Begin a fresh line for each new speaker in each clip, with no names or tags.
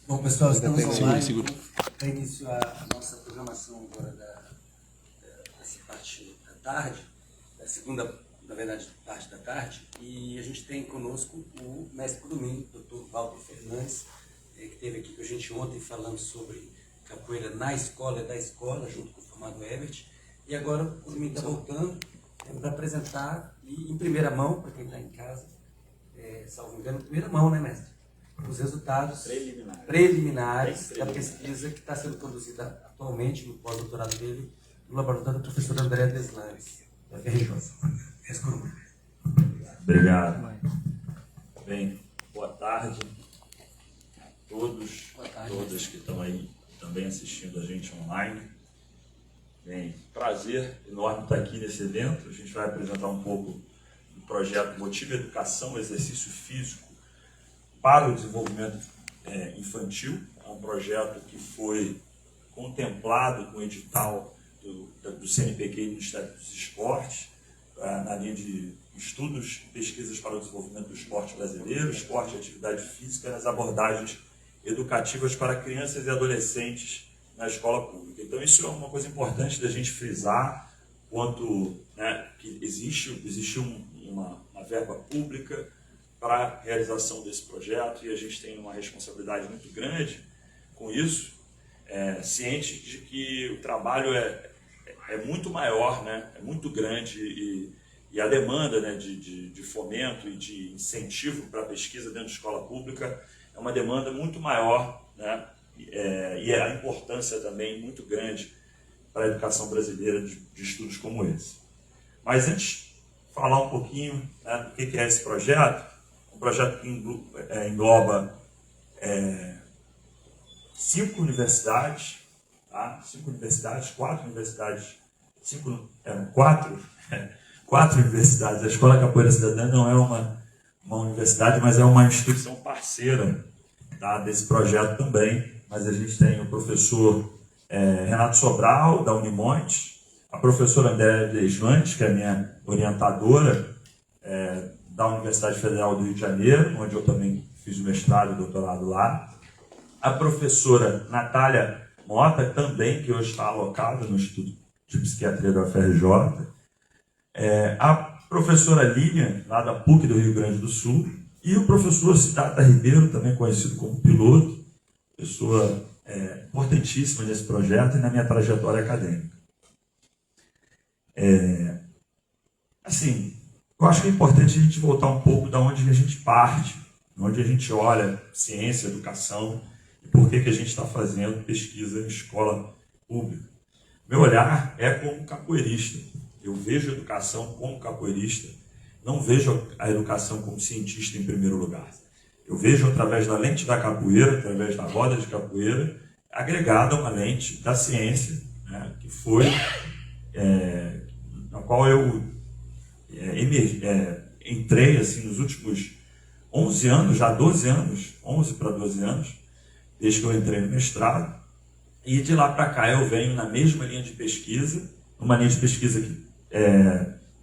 Bom, pessoal, estamos online.
Segura.
Para início a nossa programação agora dessa parte da tarde, da segunda, na verdade, parte da tarde, e a gente tem conosco o mestre do domingo, Dr. Walter Fernandes, que esteve aqui com a gente ontem falando sobre capoeira na escola e da escola, junto com o formado Herbert, e agora o domingo está voltando para apresentar, e em primeira mão, para quem está em casa, salvo engano, em primeira mão, né, mestre? Os resultados preliminares da pesquisa que está sendo conduzida atualmente no pós-doutorado dele, no laboratório do professor André Deslanes, da FRJ.
Obrigado. Bem, boa tarde a todos, todas que estão aí também assistindo a gente online. Bem, prazer enorme estar aqui nesse evento. A gente vai apresentar um pouco do projeto Motiva Educação, Exercício Físico para o Desenvolvimento Infantil. É um projeto que foi contemplado com o edital do CNPq e do Ministério dos Esportes, na linha de estudos e pesquisas para o desenvolvimento do esporte brasileiro, esporte e atividade física nas abordagens educativas para crianças e adolescentes na escola pública. Então isso é uma coisa importante da gente frisar, quanto que existe uma verba pública para a realização desse projeto, e a gente tem uma responsabilidade muito grande com isso, ciente de que o trabalho é muito maior, né? É muito grande, e a demanda, né, de fomento e de incentivo para a pesquisa dentro de escola pública é uma demanda muito maior, né? E a importância também muito grande para a educação brasileira de estudos como esse. Mas antes de falar um pouquinho, né, do que é esse projeto, um projeto que engloba 5 universidades, tá? 4 universidades. A Escola Capoeira Cidadã não é uma universidade, mas é uma instituição parceira, tá, desse projeto também. Mas a gente tem o professor Renato Sobral, da Unimonte, a professora Andréa Deslandes, que é minha orientadora, da Universidade Federal do Rio de Janeiro, onde eu também fiz o mestrado e doutorado lá. A professora Natália Mota, também, que hoje está alocada no Instituto de Psiquiatria da UFRJ. A professora Lilian, lá da PUC do Rio Grande do Sul. E o professor Siddhartha Ribeiro, também conhecido como piloto, pessoa importantíssima nesse projeto e na minha trajetória acadêmica. Eu acho que é importante a gente voltar um pouco da onde a gente parte, onde a gente olha ciência, educação, e por que a gente está fazendo pesquisa em escola pública. Meu olhar é como capoeirista. Eu vejo a educação como capoeirista, não vejo a educação como cientista em primeiro lugar. Eu vejo através da lente da capoeira, através da roda de capoeira, agregada a uma lente da ciência, né, que foi na qual eu entrei assim, nos últimos 11 anos, já 12 anos, 11 para 12 anos, desde que eu entrei no mestrado, e de lá para cá eu venho na mesma linha de pesquisa, uma linha de pesquisa que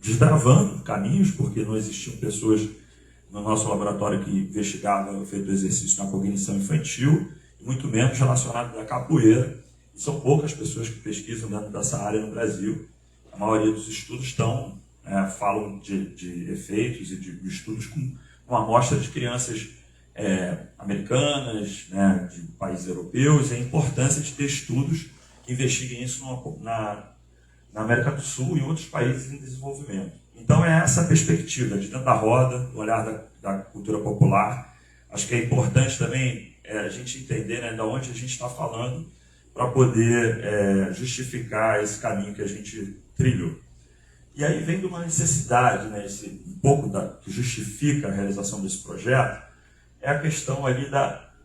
desbravando caminhos, porque não existiam pessoas no nosso laboratório que investigavam o efeito do exercício na cognição infantil, e muito menos relacionado à capoeira, e são poucas pessoas que pesquisam dentro dessa área no Brasil. A maioria dos estudos falam de efeitos e de estudos com uma amostra de crianças americanas, né, de países europeus, e a importância de ter estudos que investiguem isso na América do Sul e em outros países em desenvolvimento. Então é essa perspectiva, de dentro da roda, do olhar da cultura popular. Acho que é importante também a gente entender, né, de onde a gente está falando, para poder justificar esse caminho que a gente trilhou. E aí vem de uma necessidade, né, um pouco que justifica a realização desse projeto, é a questão ali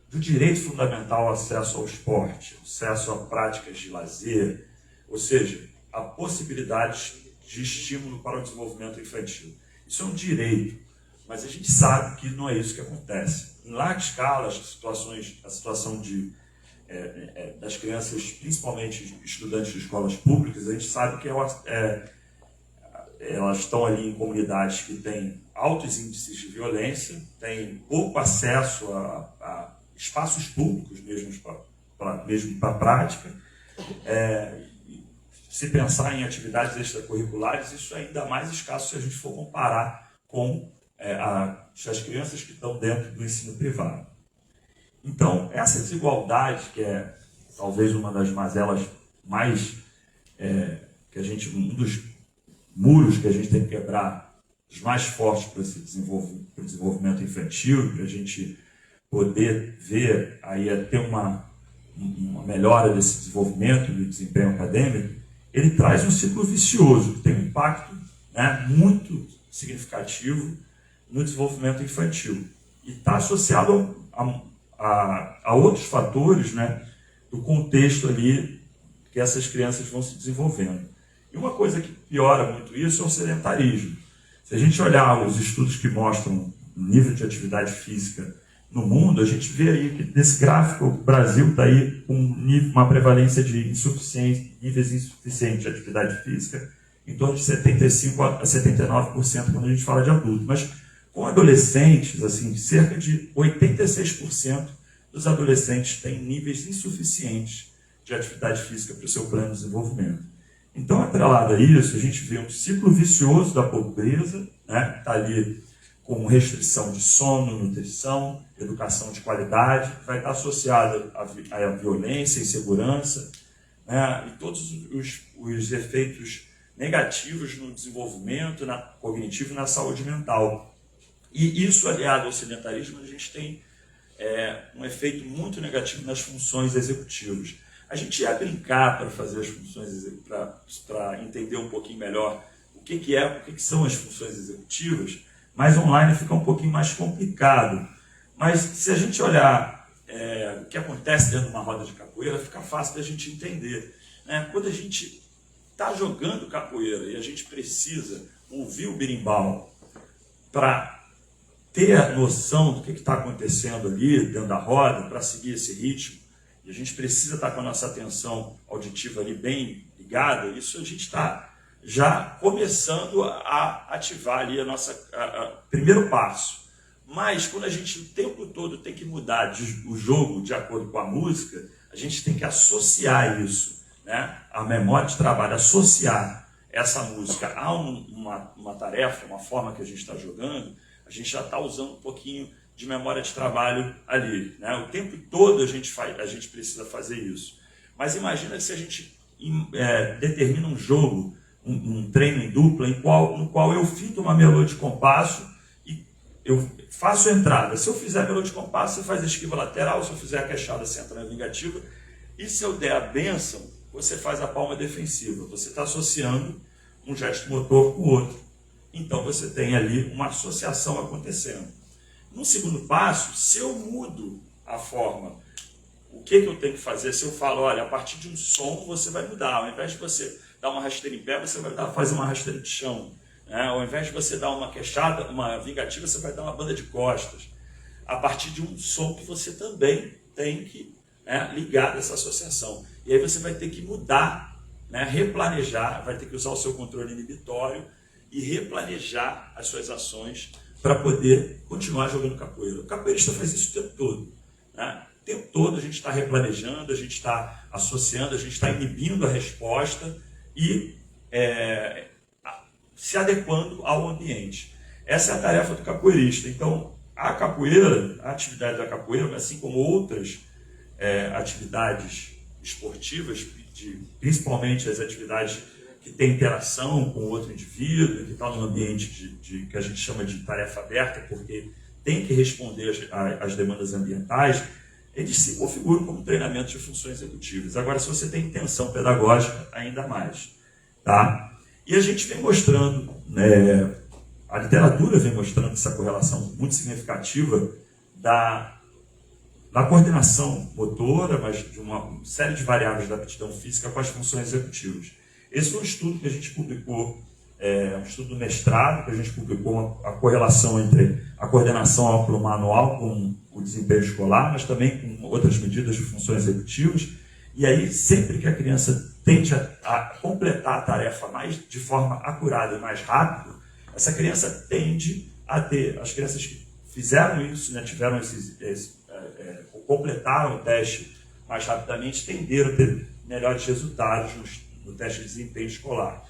do direito fundamental ao acesso ao esporte, acesso a práticas de lazer, ou seja, a possibilidade de estímulo para o desenvolvimento infantil. Isso é um direito, mas a gente sabe que não é isso que acontece. Em larga escala, a situação das crianças, principalmente estudantes de escolas públicas, a gente sabe que elas estão ali em comunidades que têm altos índices de violência, têm pouco acesso a espaços públicos mesmo para a prática. Se pensar em atividades extracurriculares, isso é ainda mais escasso se a gente for comparar com as crianças que estão dentro do ensino privado. Então, essa desigualdade, que é talvez uma das mazelas mais, um dos muros que a gente tem que quebrar, os mais fortes para esse desenvolvimento infantil, para a gente poder ver aí ter uma melhora desse desenvolvimento do desempenho acadêmico, ele traz um ciclo vicioso, que tem um impacto, né, muito significativo no desenvolvimento infantil. E está associado a outros fatores, né, do contexto ali que essas crianças vão se desenvolvendo. E uma coisa que piora muito isso é o sedentarismo. Se a gente olhar os estudos que mostram o nível de atividade física no mundo, a gente vê aí que nesse gráfico o Brasil está aí com uma prevalência de níveis insuficientes de atividade física, em torno de 75% a 79% quando a gente fala de adulto. Mas com adolescentes, assim, cerca de 86% dos adolescentes têm níveis insuficientes de atividade física para o seu plano de desenvolvimento. Então, atrelado a isso, a gente vê um ciclo vicioso da pobreza, né? Está ali com restrição de sono, nutrição, educação de qualidade, que vai estar associada à violência, insegurança, né? E todos os efeitos negativos no desenvolvimento cognitivo e na saúde mental. E isso, aliado ao sedentarismo, a gente tem um efeito muito negativo nas funções executivas. A gente ia brincar para fazer as funções, para entender um pouquinho melhor o que são as funções executivas, mas online fica um pouquinho mais complicado. Mas se a gente olhar o que acontece dentro de uma roda de capoeira, fica fácil da gente entender, né? Quando a gente está jogando capoeira e a gente precisa ouvir o berimbau para ter a noção do que está acontecendo ali dentro da roda, para seguir esse ritmo, e a gente precisa estar com a nossa atenção auditiva ali bem ligada, isso a gente está já começando a ativar ali primeiro passo. Mas quando a gente o tempo todo tem que mudar o jogo de acordo com a música, a gente tem que associar isso, né? A memória de trabalho, associar essa música a uma tarefa, uma forma que a gente está jogando, a gente já está usando um pouquinho de memória de trabalho ali, né? O tempo todo a gente precisa fazer isso. Mas imagina se a gente determina um jogo, um treino em dupla, no qual eu fito uma melodia de compasso e eu faço a entrada. Se eu fizer a melodia de compasso, você faz a esquiva lateral. Se eu fizer a queixada, você entra na vingativa. E se eu der a bênção, você faz a palma defensiva. Você está associando um gesto motor com o outro. Então você tem ali uma associação acontecendo. No segundo passo, se eu mudo a forma, o que eu tenho que fazer? Se eu falo, olha, a partir de um som você vai mudar. Ao invés de você dar uma rasteira em pé, você vai fazer uma rasteira de chão. Né? Ao invés de você dar uma queixada, uma vingativa, você vai dar uma banda de costas. A partir de um som que você também tem que ligar dessa associação. E aí você vai ter que mudar, né? Replanejar, vai ter que usar o seu controle inibitório e replanejar as suas ações para poder continuar jogando capoeira. O capoeirista faz isso o tempo todo, né? O tempo todo a gente está replanejando, a gente está associando, a gente está inibindo a resposta e se adequando ao ambiente. Essa é a tarefa do capoeirista. Então, a capoeira, a atividade da capoeira, assim como outras atividades esportivas, principalmente as atividades que têm interação com outro indivíduo, que está num ambiente que a gente chama de tarefa aberta, porque tem que responder às demandas ambientais, eles se configuram como treinamento de funções executivas. Agora, se você tem intenção pedagógica, ainda mais. Tá? E a gente vem mostrando, a literatura vem mostrando essa correlação muito significativa da coordenação motora, mas de uma série de variáveis da aptidão física com as funções executivas. Esse foi um estudo que a gente publicou, um estudo do mestrado, que a gente publicou a correlação entre a coordenação amplo-manual com o desempenho escolar, mas também com outras medidas de funções executivas. E aí, sempre que a criança tente a completar a tarefa de forma acurada e mais rápido, essa criança tende a ter, as crianças que fizeram isso, né, tiveram completaram o teste mais rapidamente tenderam a ter melhores resultados no teste de desempenho escolar.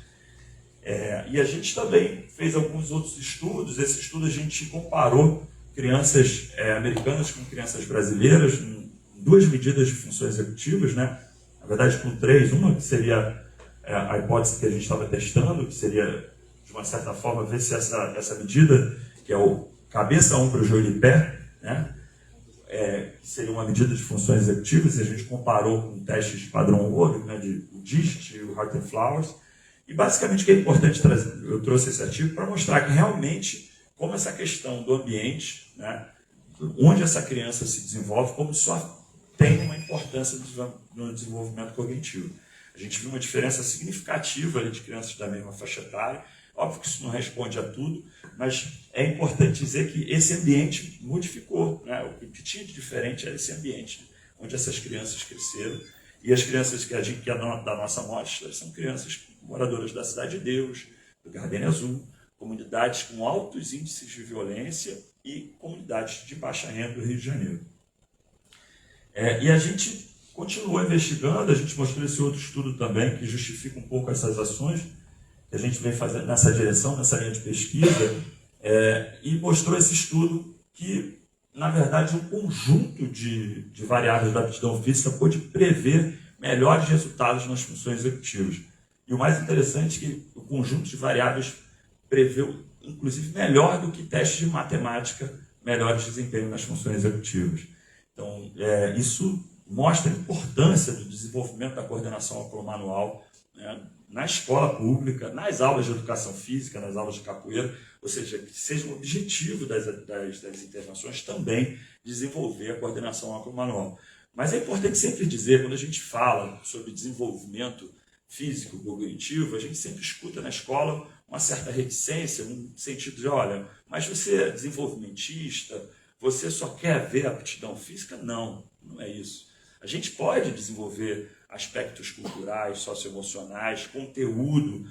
E a gente também fez alguns outros estudos. Esse estudo a gente comparou crianças americanas com crianças brasileiras em 2 medidas de funções executivas, né? Na verdade com 3, uma que seria a hipótese que a gente estava testando, que seria, de uma certa forma, ver se essa medida, que é o cabeça, ombro, joelho e pé, né? Que seria uma medida de funções executivas, e a gente comparou com testes de padrão ORG, né, o DIST e o Heart and Flowers. E basicamente o que é importante trazer, eu trouxe esse artigo para mostrar que realmente como essa questão do ambiente, né, onde essa criança se desenvolve, como isso tem uma importância no desenvolvimento cognitivo. A gente viu uma diferença significativa ali de crianças da mesma faixa etária. Óbvio que isso não responde a tudo, mas é importante dizer que esse ambiente modificou, né? O que tinha de diferente era esse ambiente onde essas crianças cresceram. E as crianças que é da nossa amostra são crianças moradoras da Cidade de Deus, do Gardenia Azul, comunidades com altos índices de violência e comunidades de baixa renda do Rio de Janeiro. E a gente continuou investigando, a gente mostrou esse outro estudo também, que justifica um pouco essas ações que a gente vem fazendo nessa direção, nessa linha de pesquisa, e mostrou esse estudo que, na verdade, um conjunto de variáveis da aptidão física pôde prever melhores resultados nas funções executivas. E o mais interessante é que o conjunto de variáveis preveu, inclusive, melhor do que testes de matemática, melhores desempenho nas funções executivas. Então, isso mostra a importância do desenvolvimento da coordenação oculomanual, né, na escola pública, nas aulas de educação física, nas aulas de capoeira, ou seja, que seja um objetivo das intervenções também desenvolver a coordenação oculomanual. Mas é importante sempre dizer, quando a gente fala sobre desenvolvimento físico, cognitivo, a gente sempre escuta na escola uma certa reticência, um sentido de, olha, mas você é desenvolvimentista, você só quer ver a aptidão física? Não, não é isso. A gente pode desenvolver aspectos culturais, socioemocionais, conteúdo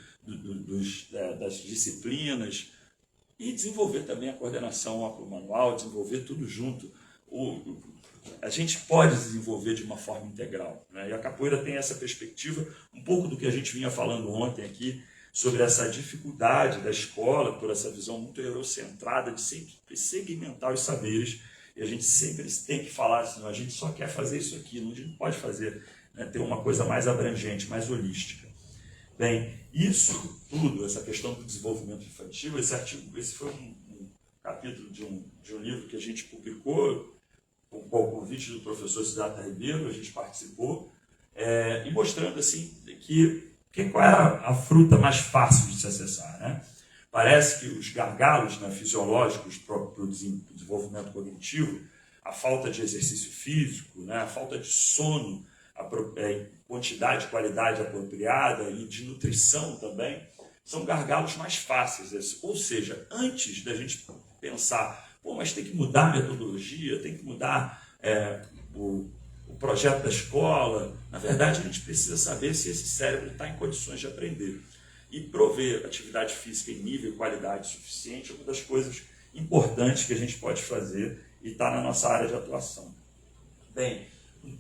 das disciplinas e desenvolver também a coordenação oculomanual, desenvolver tudo junto. A gente pode desenvolver de uma forma integral, né? E a capoeira tem essa perspectiva, um pouco do que a gente vinha falando ontem aqui, sobre essa dificuldade da escola, por essa visão muito eurocentrada de sempre segmentar os saberes. E a gente sempre tem que falar assim, a gente só quer fazer isso aqui, a gente não pode fazer, né, ter uma coisa mais abrangente, mais holística. Bem, isso tudo, essa questão do desenvolvimento infantil, esse foi um capítulo de um livro que a gente publicou, com o convite do professor Siddhartha Ribeiro, a gente participou, e mostrando assim, qual era a fruta mais fácil de se acessar, né? Parece que os gargalos, né, fisiológicos para o desenvolvimento cognitivo, a falta de exercício físico, né, a falta de sono, quantidade e qualidade apropriada e de nutrição também, são gargalos mais fáceis. Ou seja, antes da gente pensar, mas tem que mudar a metodologia, tem que mudar o projeto da escola, na verdade a gente precisa saber se esse cérebro está em condições de aprender. E prover atividade física em nível e qualidade suficiente é uma das coisas importantes que a gente pode fazer e está na nossa área de atuação. Bem,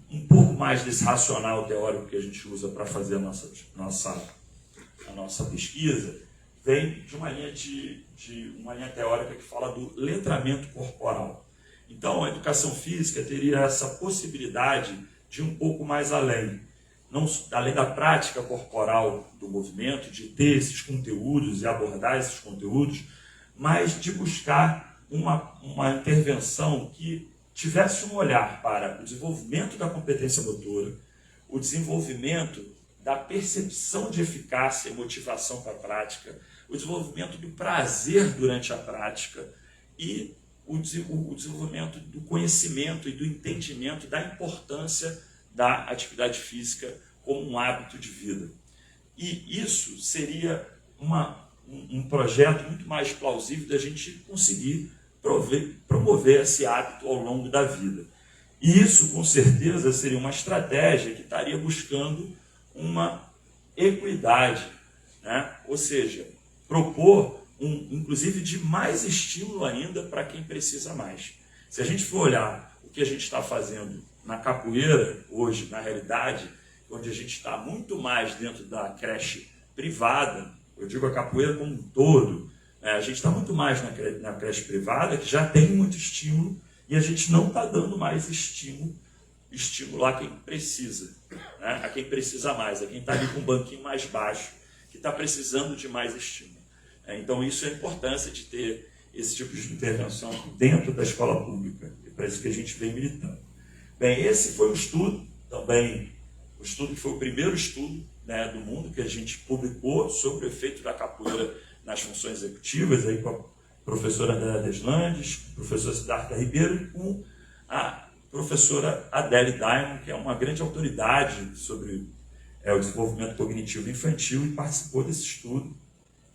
um pouco mais desse racional teórico que a gente usa para fazer a nossa pesquisa vem de uma linha teórica que fala do letramento corporal. Então, a educação física teria essa possibilidade de ir um pouco mais além. Além da prática corporal do movimento, de ter esses conteúdos e abordar esses conteúdos, mas de buscar uma intervenção que tivesse um olhar para o desenvolvimento da competência motora, o desenvolvimento da percepção de eficácia e motivação para a prática, o desenvolvimento do prazer durante a prática e o desenvolvimento do conhecimento e do entendimento da importância da atividade física como um hábito de vida. E isso seria um projeto muito mais plausível da gente conseguir promover esse hábito ao longo da vida. E isso, com certeza, seria uma estratégia que estaria buscando uma equidade, né? Ou seja, propor inclusive de mais estímulo ainda para quem precisa mais. Se a gente for olhar o que a gente está fazendo na capoeira hoje, na realidade, onde a gente está muito mais dentro da creche privada, eu digo a capoeira como um todo, a gente está muito mais na creche privada, que já tem muito estímulo, e a gente não está dando mais estímulo a quem precisa, né? A quem precisa mais, a quem está ali com um banquinho mais baixo, que está precisando de mais estímulo. Então isso é a importância de ter esse tipo de intervenção dentro da escola pública, e para isso que a gente vem militando. Bem, esse foi um estudo, também, o estudo que foi o primeiro estudo, né, do mundo que a gente publicou sobre o efeito da capoeira nas funções executivas, aí com a professora Andréa Deslandes, professora Siddhartha Ribeiro e com a professora Adele Diamond, que é uma grande autoridade sobre o desenvolvimento cognitivo infantil e participou desse estudo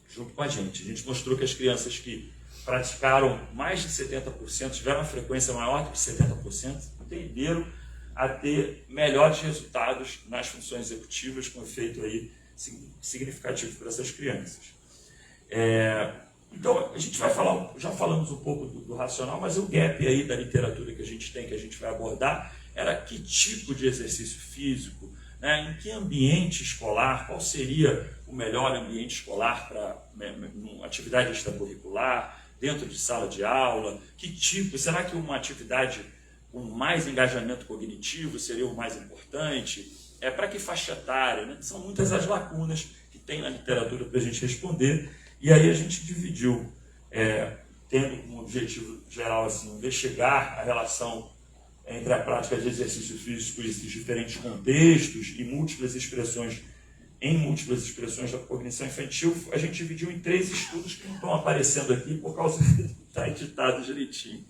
junto com a gente. A gente mostrou que as crianças que praticaram mais de 70%, tiveram uma frequência maior do que 70%, tenderam a ter melhores resultados nas funções executivas, com efeito aí significativo para essas crianças. Então, a gente vai falar, já falamos um pouco do racional, mas o gap aí da literatura que a gente tem, que a gente vai abordar, era que tipo de exercício físico, né, em que ambiente escolar, qual seria o melhor ambiente escolar para uma atividade extracurricular, dentro de sala de aula, que tipo, será que uma atividade com mais engajamento cognitivo seria o mais importante? Para que faixa etária? Né? São muitas as lacunas que tem na literatura para a gente responder, e aí a gente dividiu, tendo como objetivo geral assim, investigar a relação entre a prática de exercício físico e esses diferentes contextos e múltiplas expressões da cognição infantil. A gente dividiu em 3 estudos que não estão aparecendo aqui por causa de estar editado direitinho.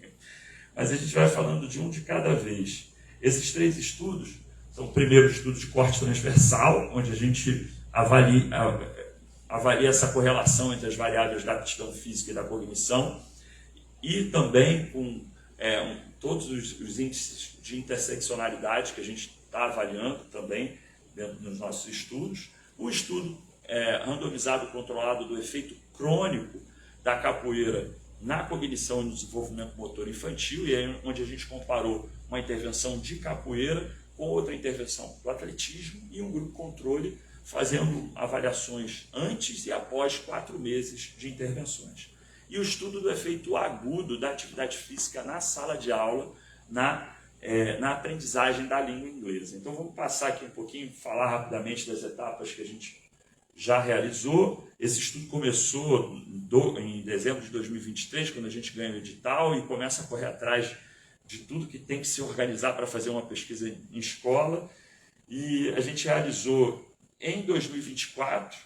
Mas a gente vai falando de um de cada vez. Esses 3 estudos são o primeiro estudo de corte transversal, onde a gente avalia essa correlação entre as variáveis da aptidão física e da cognição, e também com todos os índices de interseccionalidade que a gente está avaliando também dentro dos nossos estudos. O estudo randomizado controlado do efeito crônico da capoeira na cognição e no desenvolvimento motor infantil, e aí onde a gente comparou uma intervenção de capoeira com outra intervenção do atletismo e um grupo controle, fazendo avaliações antes e após 4 meses de intervenções. E o estudo do efeito agudo da atividade física na sala de aula, na aprendizagem da língua inglesa. Então vamos passar aqui um pouquinho, falar rapidamente das etapas que a gente já realizou. Esse estudo começou em dezembro de 2023, quando a gente ganha o edital e começa a correr atrás de tudo que tem que se organizar para fazer uma pesquisa em escola. E a gente realizou em 2024,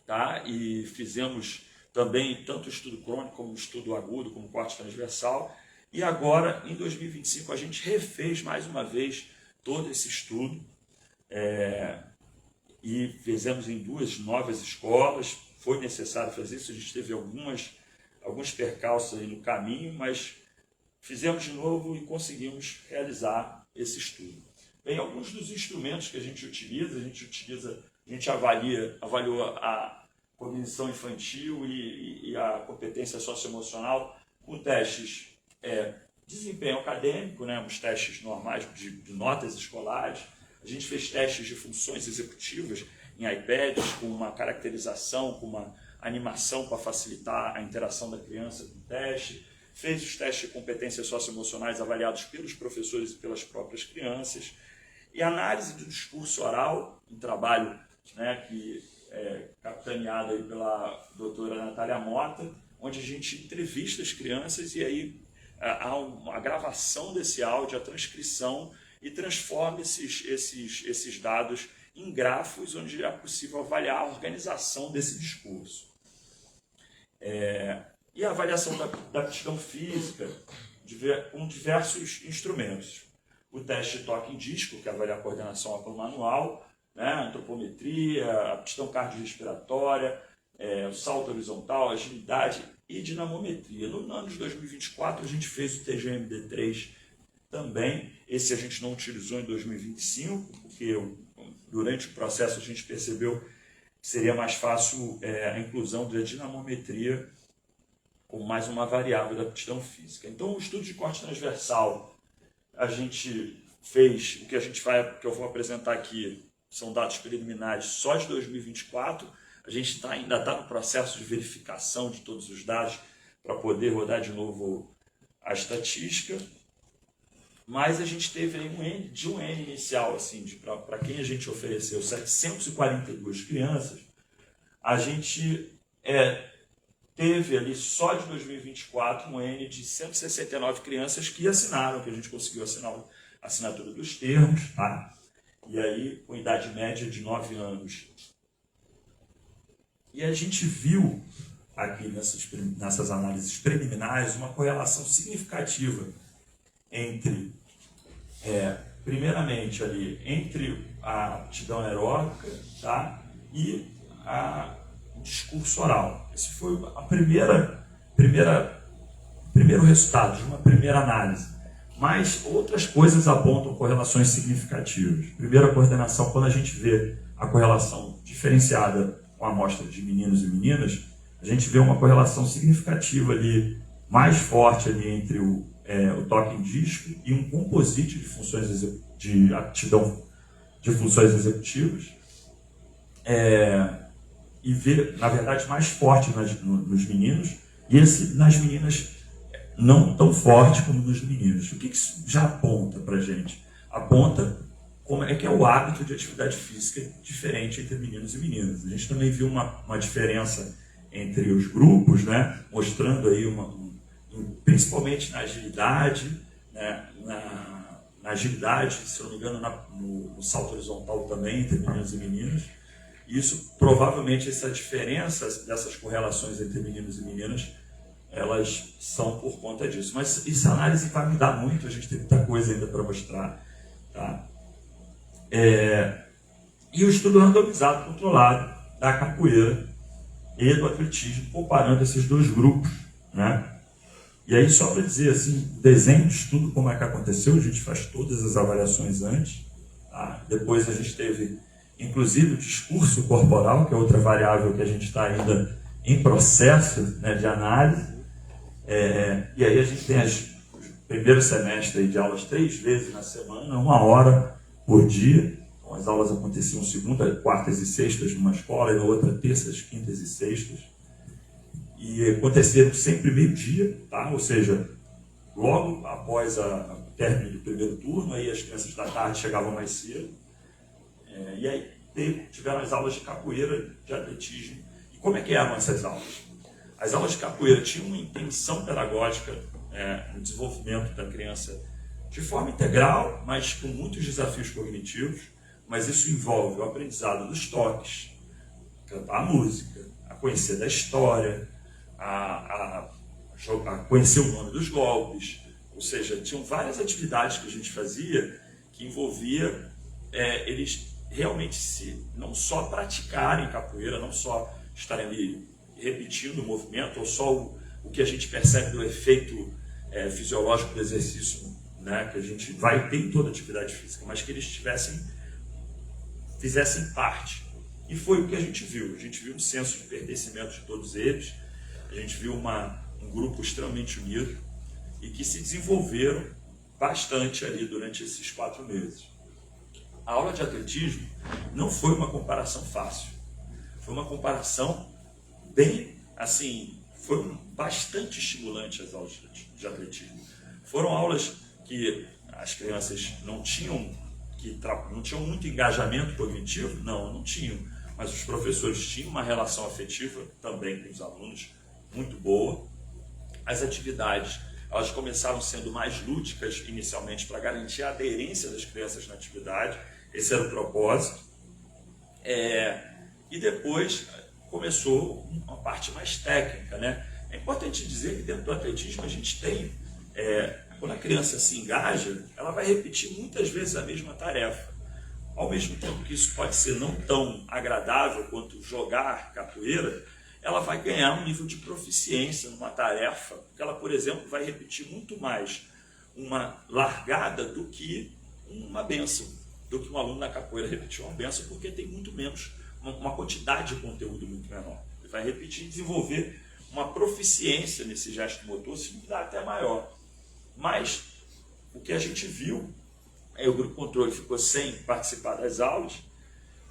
tá? E fizemos também tanto o estudo crônico como o estudo agudo, como corte transversal. E agora, em 2025, a gente refez mais uma vez todo esse estudo e fizemos em 2 novas escolas. Foi necessário fazer isso, a gente teve alguns percalços aí no caminho, mas fizemos de novo e conseguimos realizar esse estudo. Bem, alguns dos instrumentos que a gente avaliou a cognição infantil e a competência socioemocional com testes desempenho acadêmico, né, os testes normais de notas escolares. A gente fez testes de funções executivas em iPads com uma caracterização, com uma animação para facilitar a interação da criança com o teste. Fez os testes de competências socioemocionais avaliados pelos professores e pelas próprias crianças. E análise do discurso oral, um trabalho, né, que capitaneado aí pela doutora Natália Mota, onde a gente entrevista as crianças e aí há a gravação desse áudio, a transcrição, e transforma esses dados em grafos onde é possível avaliar a organização desse discurso. E a avaliação da aptidão física com diversos instrumentos. O teste de toque em disco, que avalia a coordenação manual, né, antropometria, aptidão cardiorrespiratória, o salto horizontal, agilidade e dinamometria. No ano de 2024, a gente fez o TGMD3 também. Esse a gente não utilizou em 2025, porque durante o processo a gente percebeu que seria mais fácil a inclusão da dinamometria como mais uma variável da aptidão física. Então, o estudo de corte transversal a gente fez, o que que eu vou apresentar aqui, são dados preliminares só de 2024. A gente ainda está no processo de verificação de todos os dados para poder rodar de novo a estatística. Mas a gente teve aí um N inicial, assim, para quem a gente ofereceu 742 crianças, a gente teve ali só de 2024 um N de 169 crianças que assinaram, que a gente conseguiu assinar a assinatura dos termos, tá? E aí com idade média de 9 anos. E a gente viu aqui nessas análises preliminares uma correlação significativa entre, primeiramente, ali, entre a aptidão aeróbica, tá? E o discurso oral. Esse foi a primeiro resultado de uma primeira análise. Mas outras coisas apontam correlações significativas. Primeiro, a coordenação, quando a gente vê a correlação diferenciada com a amostra de meninos e meninas, a gente vê uma correlação significativa ali, mais forte ali entre o toque em disco e um composite de funções de aptidão de funções executivas, e ver, na verdade, mais forte nos meninos, e esse nas meninas não tão forte como nos meninos. O que isso já aponta para a gente? Aponta como é que é o hábito de atividade física diferente entre meninos e meninas. A gente também viu uma diferença entre os grupos, né, mostrando aí principalmente na agilidade, né, na agilidade, se eu não me engano, no salto horizontal também, entre meninos e meninas. Isso, provavelmente, essa diferença dessas correlações entre meninos e meninas, elas são por conta disso. Mas essa análise vai mudar muito, a gente tem muita coisa ainda para mostrar. Tá? E o estudo randomizado controlado da capoeira e do atletismo, comparando esses dois grupos, né? E aí, só para dizer assim, o desenho de estudo, como é que aconteceu, a gente faz todas as avaliações antes, tá? Depois a gente teve, inclusive, o discurso corporal, que é outra variável que a gente está ainda em processo, né, de análise. E aí a gente tem o primeiro semestre aí de aulas 3 vezes na semana, 1 hora por dia. Então, as aulas aconteciam segunda, quartas e sextas numa escola, e na outra terças, quintas e sextas. E aconteceram sempre meio-dia, tá? Ou seja, logo após o término do primeiro turno, aí as crianças da tarde chegavam mais cedo. E aí tiveram as aulas de capoeira, de atletismo. E como é que eram essas aulas? As aulas de capoeira tinham uma intenção pedagógica no desenvolvimento da criança de forma integral, mas com muitos desafios cognitivos. Mas isso envolve o aprendizado dos toques, cantar a música, a conhecer da história, a conhecer o nome dos golpes. Ou seja, tinham várias atividades que a gente fazia que envolvia eles realmente não só praticarem capoeira, não só estarem ali repetindo o movimento, ou só o que a gente percebe do efeito fisiológico do exercício, né, que a gente vai ter em toda atividade física, mas que eles fizessem parte. E foi o que a gente viu. A gente viu um senso de pertencimento de todos eles, a gente viu um grupo extremamente unido e que se desenvolveram bastante ali durante esses 4 meses. A aula de atletismo não foi uma comparação fácil. Foi uma comparação bem, assim, foi bastante estimulante as aulas de atletismo. Foram aulas que as crianças não tinham muito engajamento cognitivo? Não tinham. Mas os professores tinham uma relação afetiva também com os alunos muito boa. As atividades, elas começaram sendo mais lúdicas inicialmente para garantir a aderência das crianças na atividade. Esse era o propósito. E depois começou uma parte mais técnica, né? É importante dizer que dentro do atletismo a gente tem, quando a criança se engaja, ela vai repetir muitas vezes a mesma tarefa. Ao mesmo tempo que isso pode ser não tão agradável quanto jogar capoeira, ela vai ganhar um nível de proficiência numa tarefa, porque ela, por exemplo, vai repetir muito mais uma largada do que uma bênção, do que um aluno na capoeira repetir uma bênção, porque tem muito menos, uma quantidade de conteúdo muito menor. Ele vai repetir e desenvolver uma proficiência nesse gesto motor, se não dá até maior. Mas o que a gente viu, o grupo controle ficou sem participar das aulas,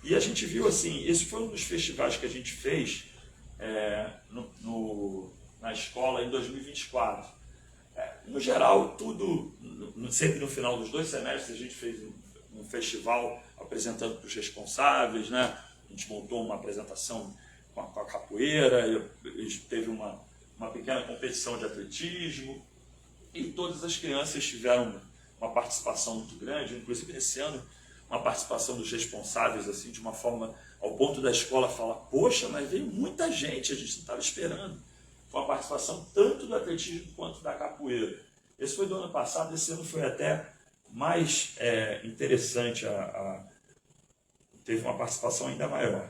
e a gente viu assim, esse foi um dos festivais que a gente fez na escola em 2024. No geral, tudo, sempre no final dos 2 semestres, a gente fez um festival apresentando para os responsáveis, né? A gente montou uma apresentação com a capoeira, teve uma pequena competição de atletismo, e todas as crianças tiveram uma participação muito grande, inclusive nesse ano, uma participação dos responsáveis, assim, de uma forma ao ponto da escola falar, poxa, mas veio muita gente, a gente não estava esperando. Foi uma participação tanto do atletismo quanto da capoeira. Esse foi do ano passado, esse ano foi até mais interessante, teve uma participação ainda maior.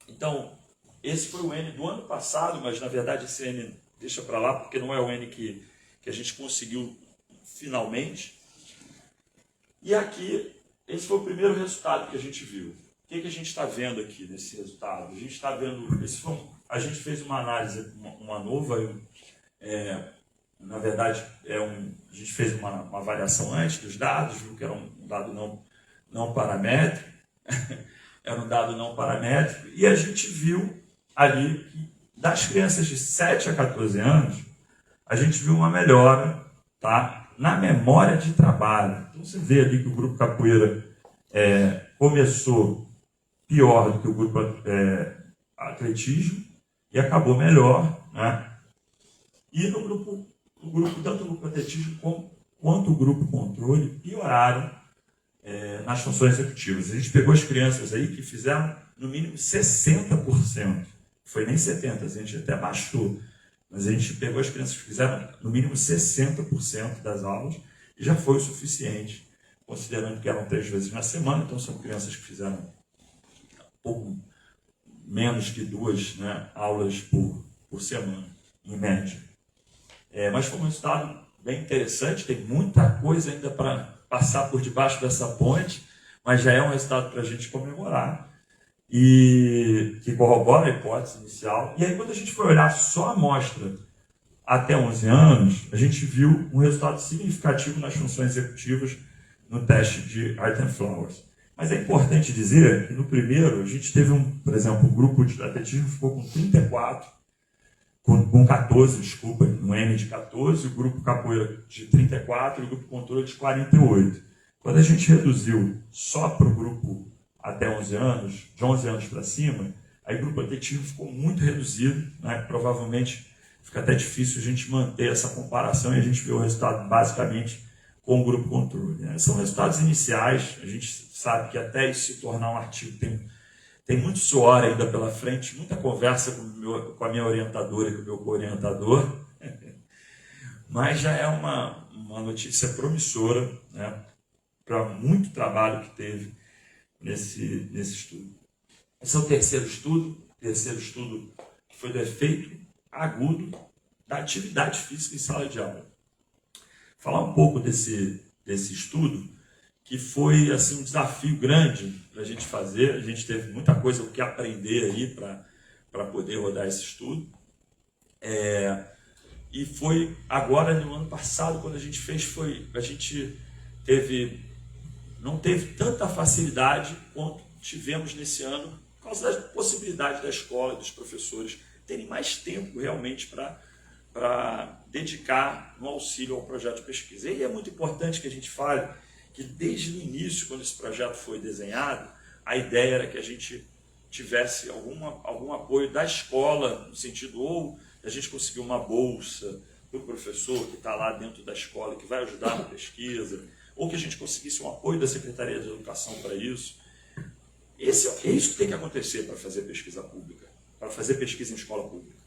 Então, esse foi o N do ano passado, mas na verdade esse N deixa para lá, porque não é o N que a gente conseguiu finalmente. E aqui, esse foi o primeiro resultado que a gente viu. O que a gente está vendo aqui nesse resultado? A gente está vendo, a gente fez uma análise, uma nova, na verdade, a gente fez uma avaliação antes dos dados, viu que era um dado não paramétrico, era um dado não paramétrico, e a gente viu ali que das crianças de 7 a 14 anos, a gente viu uma melhora, tá, na memória de trabalho. Então você vê ali que o grupo capoeira começou pior do que o grupo atletismo e acabou melhor, né? E no grupo, tanto o grupo atletismo quanto o grupo controle pioraram nas funções executivas. A gente pegou as crianças aí que fizeram no mínimo 60%, foi nem 70%, a gente até baixou, mas a gente pegou as crianças que fizeram no mínimo 60% das aulas e já foi o suficiente, considerando que eram 3 vezes na semana, então são crianças que fizeram pouco menos que 2, né, aulas por semana, em média. Mas foi um resultado bem interessante, tem muita coisa ainda para passar por debaixo dessa ponte, mas já é um resultado para a gente comemorar e que corrobora a hipótese inicial. E aí, quando a gente foi olhar só a amostra até 11 anos, a gente viu um resultado significativo nas funções executivas no teste de Art and Flowers. Mas é importante dizer que no primeiro, a gente teve, por exemplo, o grupo de atletismo ficou com 34, com 14, desculpa, um N de 14, o grupo capoeira de 34 e o grupo controle de 48. Quando a gente reduziu só para o grupo até 11 anos, de 11 anos para cima, aí o grupo atletismo ficou muito reduzido, né? Provavelmente fica até difícil a gente manter essa comparação e a gente vê o resultado basicamente com o grupo controle, né? São resultados iniciais, a gente sabe que até isso se tornar um artigo tem muito suor ainda pela frente, muita conversa com a minha orientadora e com o meu co-orientador, mas já é uma notícia promissora, né, para muito trabalho que teve nesse estudo. Esse é o terceiro estudo que foi do efeito agudo da atividade física em sala de aula. Falar um pouco desse estudo, que foi assim, um desafio grande para a gente fazer. A gente teve muita coisa o que aprender aí para poder rodar esse estudo. E foi agora, no ano passado, quando a gente fez, a gente não teve tanta facilidade quanto tivemos nesse ano, por causa da possibilidade da escola e dos professores terem mais tempo realmente para dedicar no auxílio ao projeto de pesquisa. E é muito importante que a gente fale que desde o início, quando esse projeto foi desenhado, a ideia era que a gente tivesse algum apoio da escola, no sentido ou a gente conseguir uma bolsa para o professor que está lá dentro da escola, que vai ajudar na pesquisa, ou que a gente conseguisse um apoio da Secretaria de Educação para isso. É isso que tem que acontecer para fazer pesquisa pública, para fazer pesquisa em escola pública.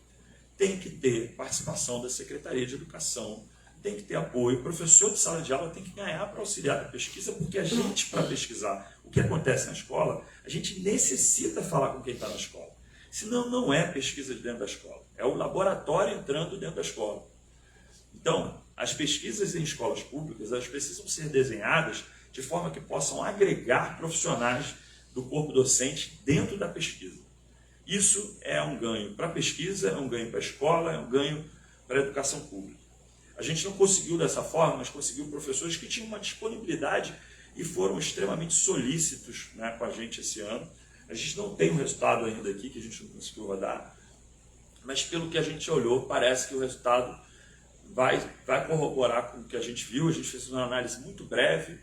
Tem que ter participação da Secretaria de Educação, tem que ter apoio. O professor de sala de aula tem que ganhar para auxiliar na pesquisa, porque a gente, para pesquisar o que acontece na escola, a gente necessita falar com quem está na escola. Senão, não é pesquisa de dentro da escola. É o laboratório entrando dentro da escola. Então, as pesquisas em escolas públicas, elas precisam ser desenhadas de forma que possam agregar profissionais do corpo docente dentro da pesquisa. Isso é um ganho para a pesquisa, é um ganho para a escola, é um ganho para a educação pública. A gente não conseguiu dessa forma, mas conseguiu professores que tinham uma disponibilidade e foram extremamente solícitos, né, com a gente esse ano. A gente não tem o resultado ainda aqui, que a gente não conseguiu rodar, mas pelo que a gente olhou, parece que o resultado vai corroborar com o que a gente viu. A gente fez uma análise muito breve,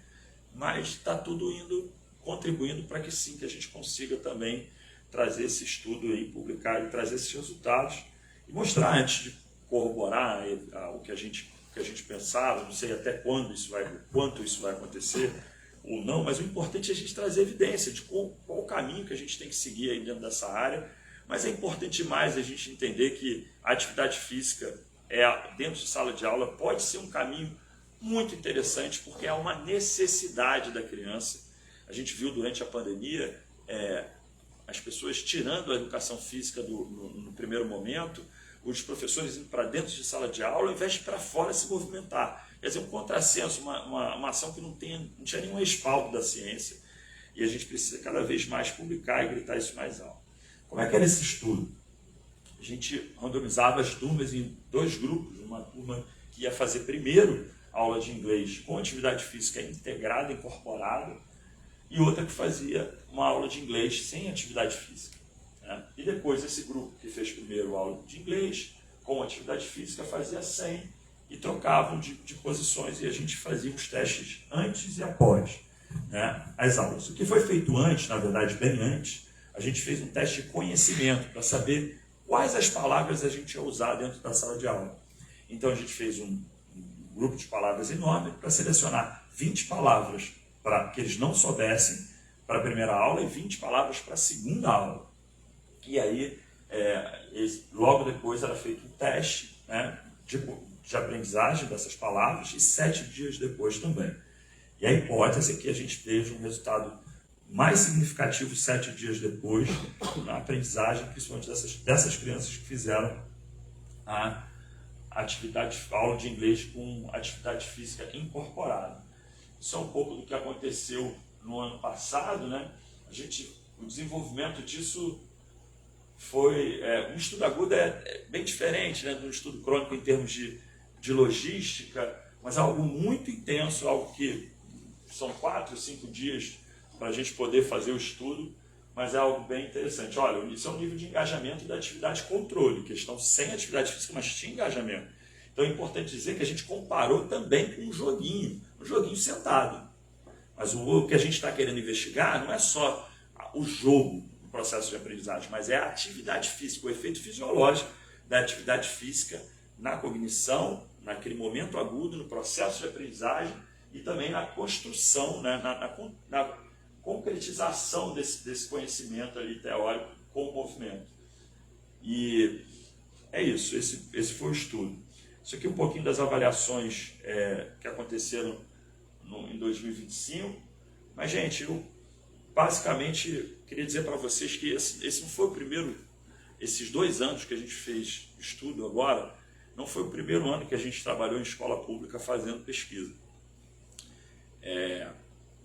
mas está tudo indo, contribuindo para que sim, que a gente consiga também trazer esse estudo aí, publicar e trazer esses resultados e mostrar, antes de corroborar o que a gente pensava. Não sei até quanto isso vai acontecer ou não, mas o importante é a gente trazer evidência de qual o caminho que a gente tem que seguir aí dentro dessa área. Mas é importante demais a gente entender que a atividade física dentro de sala de aula pode ser um caminho muito interessante, porque é uma necessidade da criança. A gente viu durante a pandemia as pessoas tirando a educação física no primeiro momento, os professores indo para dentro de sala de aula ao invés de ir para fora se movimentar. Quer dizer, um contrassenso, uma ação que não tinha nenhum respaldo da ciência, e a gente precisa cada vez mais publicar e gritar isso mais alto. Como é que era esse estudo? A gente randomizava as turmas em 2 grupos, uma turma que ia fazer primeiro aula de inglês com atividade física integrada, incorporada, e outra que fazia uma aula de inglês sem atividade física, né? E depois esse grupo que fez primeiro aula de inglês com atividade física fazia sem, e trocavam de posições, e a gente fazia os testes antes e após, né, as aulas. O que foi feito antes, na verdade bem antes, a gente fez um teste de conhecimento para saber quais as palavras a gente ia usar dentro da sala de aula. Então a gente fez um grupo de palavras enorme para selecionar 20 palavras para que eles não soubessem para a primeira aula e 20 palavras para a segunda aula. E aí, logo depois era feito um teste, né, de aprendizagem dessas palavras, e 7 dias depois também. E a hipótese é que a gente teve um resultado mais significativo 7 dias depois na aprendizagem, principalmente dessas crianças que fizeram a aula de inglês com atividade física incorporada. Isso é um pouco do que aconteceu no ano passado, né? O desenvolvimento disso foi um estudo agudo bem diferente, né, de um estudo crônico em termos de logística, mas algo muito intenso, algo que são 4 ou 5 dias para a gente poder fazer o estudo, mas é algo bem interessante. Olha, isso é um nível de engajamento da atividade controle, questão sem atividade física, mas tinha engajamento. Então é importante dizer que a gente comparou também com um joguinho sentado. Mas o que a gente está querendo investigar não é só o jogo no processo de aprendizagem, mas é a atividade física, o efeito fisiológico da atividade física na cognição, naquele momento agudo, no processo de aprendizagem e também na construção, né, na concretização desse conhecimento ali teórico com o movimento. E é isso, esse foi o estudo. Isso aqui é um pouquinho das avaliações que aconteceram em 2025. Mas, gente, eu basicamente queria dizer para vocês que esse não foi o primeiro, esses 2 anos que a gente fez estudo agora, não foi o primeiro ano que a gente trabalhou em escola pública fazendo pesquisa.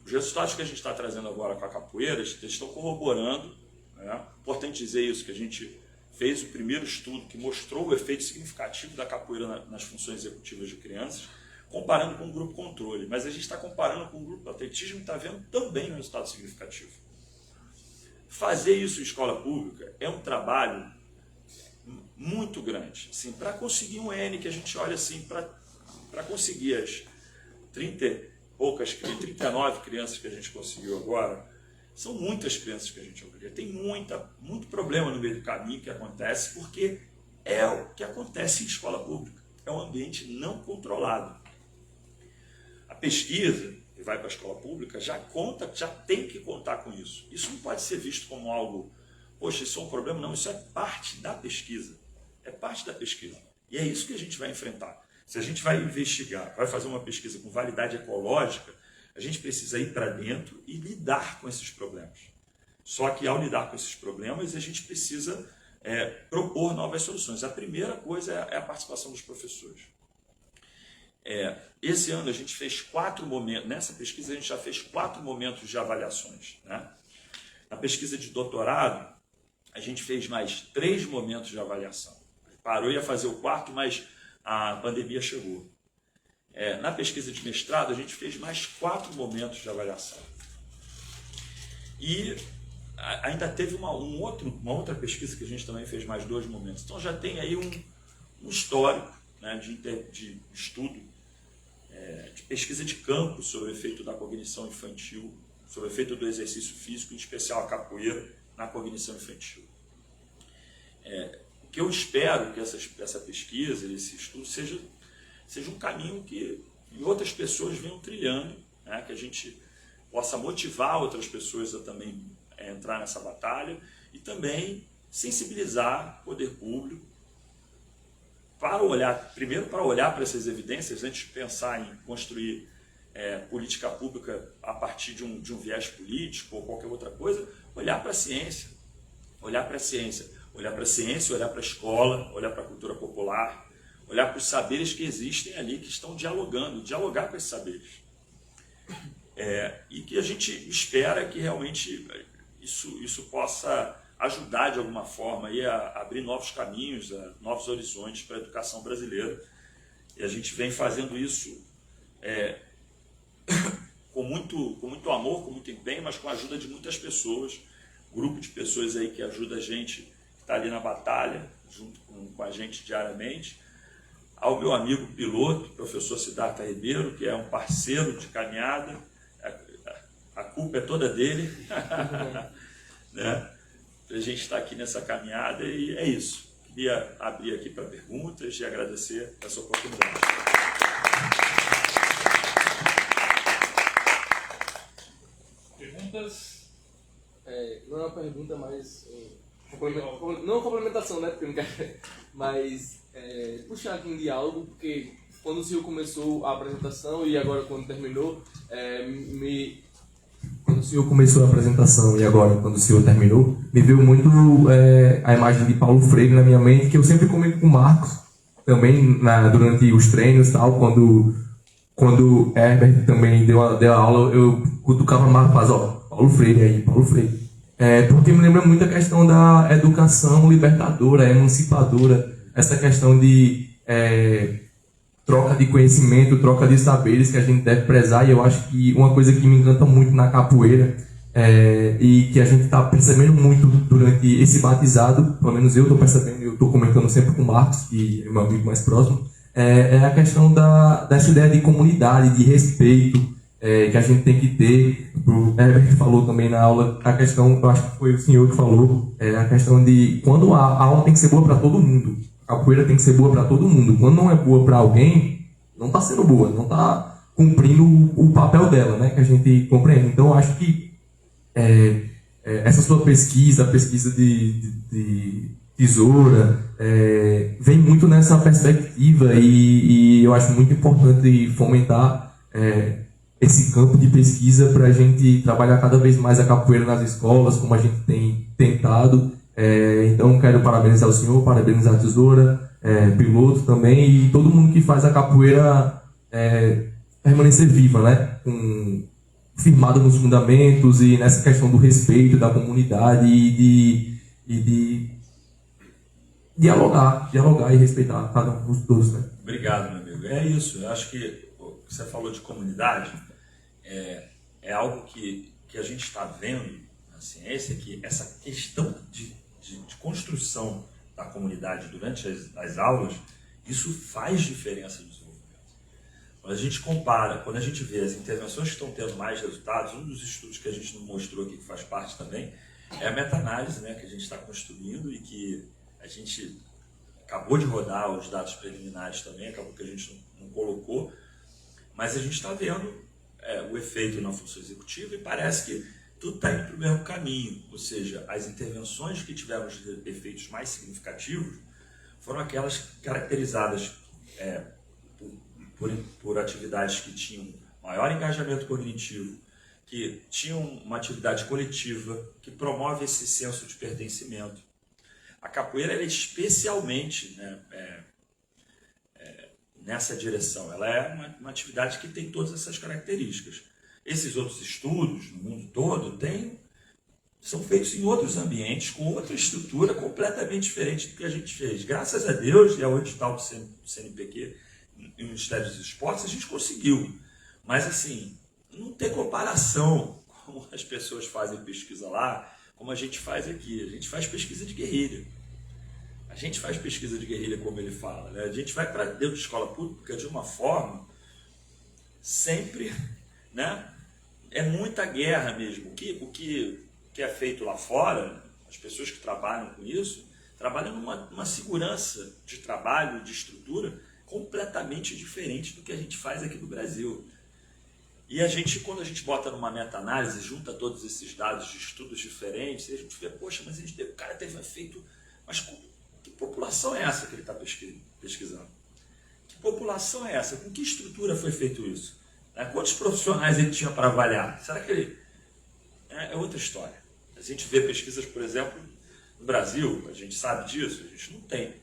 Os resultados que a gente está trazendo agora com a capoeira, eles estão corroborando, né? Importante dizer isso, que a gente fez o primeiro estudo que mostrou o efeito significativo da capoeira nas funções executivas de crianças, comparando com o grupo controle. Mas a gente está comparando com o grupo do atletismo e está vendo também um resultado significativo. Fazer isso em escola pública é um trabalho muito grande. Assim, para conseguir um N que a gente olha assim, para conseguir as 39 crianças que a gente conseguiu agora, são muitas crianças que a gente avalia. Tem muito problema no meio do caminho que acontece, porque é o que acontece em escola pública. É um ambiente não controlado. A pesquisa que vai para a escola pública já tem que contar com isso. Isso não pode ser visto como algo, poxa, isso é um problema. Não, isso é parte da pesquisa. É parte da pesquisa. E é isso que a gente vai enfrentar. Se a gente vai investigar, vai fazer uma pesquisa com validade ecológica, a gente precisa ir para dentro e lidar com esses problemas. Só que ao lidar com esses problemas, a gente precisa propor novas soluções. A primeira coisa é a participação dos professores. Esse ano a gente fez 4 momentos, nessa pesquisa a gente já fez 4 momentos de avaliações, né? Na pesquisa de doutorado, a gente fez mais 3 momentos de avaliação. Parou, ia fazer o 4º, mas a pandemia chegou. Na pesquisa de mestrado, a gente fez mais 4 momentos de avaliação. E ainda teve uma outra pesquisa que a gente também fez mais 2 momentos. Então já tem aí um histórico, né, de estudo, de pesquisa de campo sobre o efeito da cognição infantil, sobre o efeito do exercício físico, em especial a capoeira, na cognição infantil. O que eu espero que essa pesquisa, esse estudo, seja um caminho que outras pessoas venham trilhando, né, que a gente possa motivar outras pessoas a também entrar nessa batalha e também sensibilizar o poder público primeiro para olhar para essas evidências, antes de pensar em construir política pública a partir de um viés político ou qualquer outra coisa, olhar para a ciência, olhar para a ciência, olhar para a escola, olhar para a cultura popular, olhar para os saberes que existem ali, que estão dialogar com esses saberes. E que a gente espera que realmente isso possa ajudar de alguma forma aí a abrir novos caminhos, novos horizontes para a educação brasileira. E a gente vem fazendo isso com muito amor, com muito empenho, mas com a ajuda de muitas pessoas, grupo de pessoas aí que ajuda a gente, que está ali na batalha, junto com a gente diariamente. Ao meu amigo piloto, professor Siddhartha Ribeiro, que é um parceiro de caminhada, a culpa é toda dele, né? A gente está aqui nessa caminhada e é isso. Queria abrir aqui para perguntas e agradecer essa oportunidade.
Perguntas?
Não é uma pergunta, mas não uma complementação, né? Porque eu não quero, mas puxar aqui um diálogo, porque quando o senhor começou a apresentação e agora quando terminou, quando o senhor começou a apresentação e agora quando o senhor terminou, me veio muito a imagem de Paulo Freire na minha mente, que eu sempre comento com o Marcos, também durante os treinos e tal, quando Herbert também deu a aula, eu cutucava Marcos, mas Paulo Freire, porque me lembra muito a questão da educação libertadora, emancipadora, essa questão de troca de conhecimento, troca de saberes que a gente deve prezar. E eu acho que uma coisa que me encanta muito na capoeira e que a gente está percebendo muito durante esse batizado, pelo menos eu estou percebendo, eu estou comentando sempre com o Marcos, que é meu amigo mais próximo, é a questão dessa ideia de comunidade, de respeito que a gente tem que ter. O Herbert falou também na aula a questão, eu acho que foi o senhor que falou, a questão de quando a aula tem que ser boa para todo mundo. A capoeira tem que ser boa para todo mundo. Quando não é boa para alguém, não está sendo boa, não está cumprindo o papel dela, né, que a gente compreende. Então, eu acho que essa sua pesquisa, a pesquisa de Tesoura, vem muito nessa perspectiva e eu acho muito importante fomentar esse campo de pesquisa para a gente trabalhar cada vez mais a capoeira nas escolas, como a gente tem tentado. Então quero parabenizar o senhor, parabenizar a Tesoura, piloto também, e todo mundo que faz a capoeira permanecer viva, né? Firmada nos fundamentos e nessa questão do respeito da comunidade e de dialogar e respeitar cada um dos todos, né?
Obrigado, meu amigo. É isso. Eu acho que o que você falou de comunidade é algo que a gente está vendo na ciência, que essa questão de construção da comunidade durante as aulas, isso faz diferença no desenvolvimento. Quando a gente compara, quando a gente vê as intervenções que estão tendo mais resultados, um dos estudos que a gente não mostrou aqui, que faz parte também, é a meta-análise, né, que a gente está construindo e que a gente acabou de rodar os dados preliminares também, acabou que a gente não colocou, mas a gente está vendo o efeito na função executiva e parece que tudo está indo para o mesmo caminho, ou seja, as intervenções que tiveram os efeitos mais significativos foram aquelas caracterizadas por atividades que tinham maior engajamento cognitivo, que tinham uma atividade coletiva, que promove esse senso de pertencimento. A capoeira é especialmente nessa direção, ela é uma atividade que tem todas essas características. Esses outros estudos, no mundo todo, são feitos em outros ambientes, com outra estrutura completamente diferente do que a gente fez. Graças a Deus, e ao edital do CNPq no Ministério dos Esportes, a gente conseguiu. Mas, assim, não tem comparação como as pessoas fazem pesquisa lá, como a gente faz aqui. A gente faz pesquisa de guerrilha. A gente faz pesquisa de guerrilha, como ele fala, né? A gente vai para dentro de escola pública de uma forma sempre, né? É muita guerra mesmo. O que é feito lá fora, as pessoas que trabalham com isso, trabalham numa segurança de trabalho, de estrutura, completamente diferente do que a gente faz aqui no Brasil. E a gente, quando a gente bota numa meta-análise, junta todos esses dados de estudos diferentes, e a gente vê, poxa, mas o cara teve feito... Mas que população é essa que ele está pesquisando? Que população é essa? Com que estrutura foi feito isso? Quantos profissionais ele tinha para avaliar? Será que ele... É outra história. A gente vê pesquisas, por exemplo, no Brasil, a gente sabe disso, a gente não tem.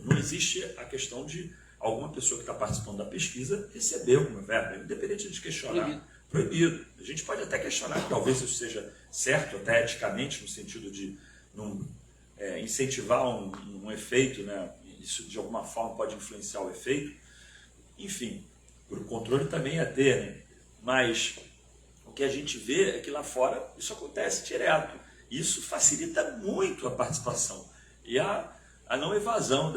Não existe a questão de alguma pessoa que está participando da pesquisa receber alguma verba, independente de questionar. Proibido. A gente pode até questionar que talvez isso seja certo, até eticamente, no sentido de não incentivar um efeito, né? Isso de alguma forma pode influenciar o efeito. Enfim, o controle também é ter, né? Mas o que a gente vê é que lá fora isso acontece direto. Isso facilita muito a participação e a não evasão,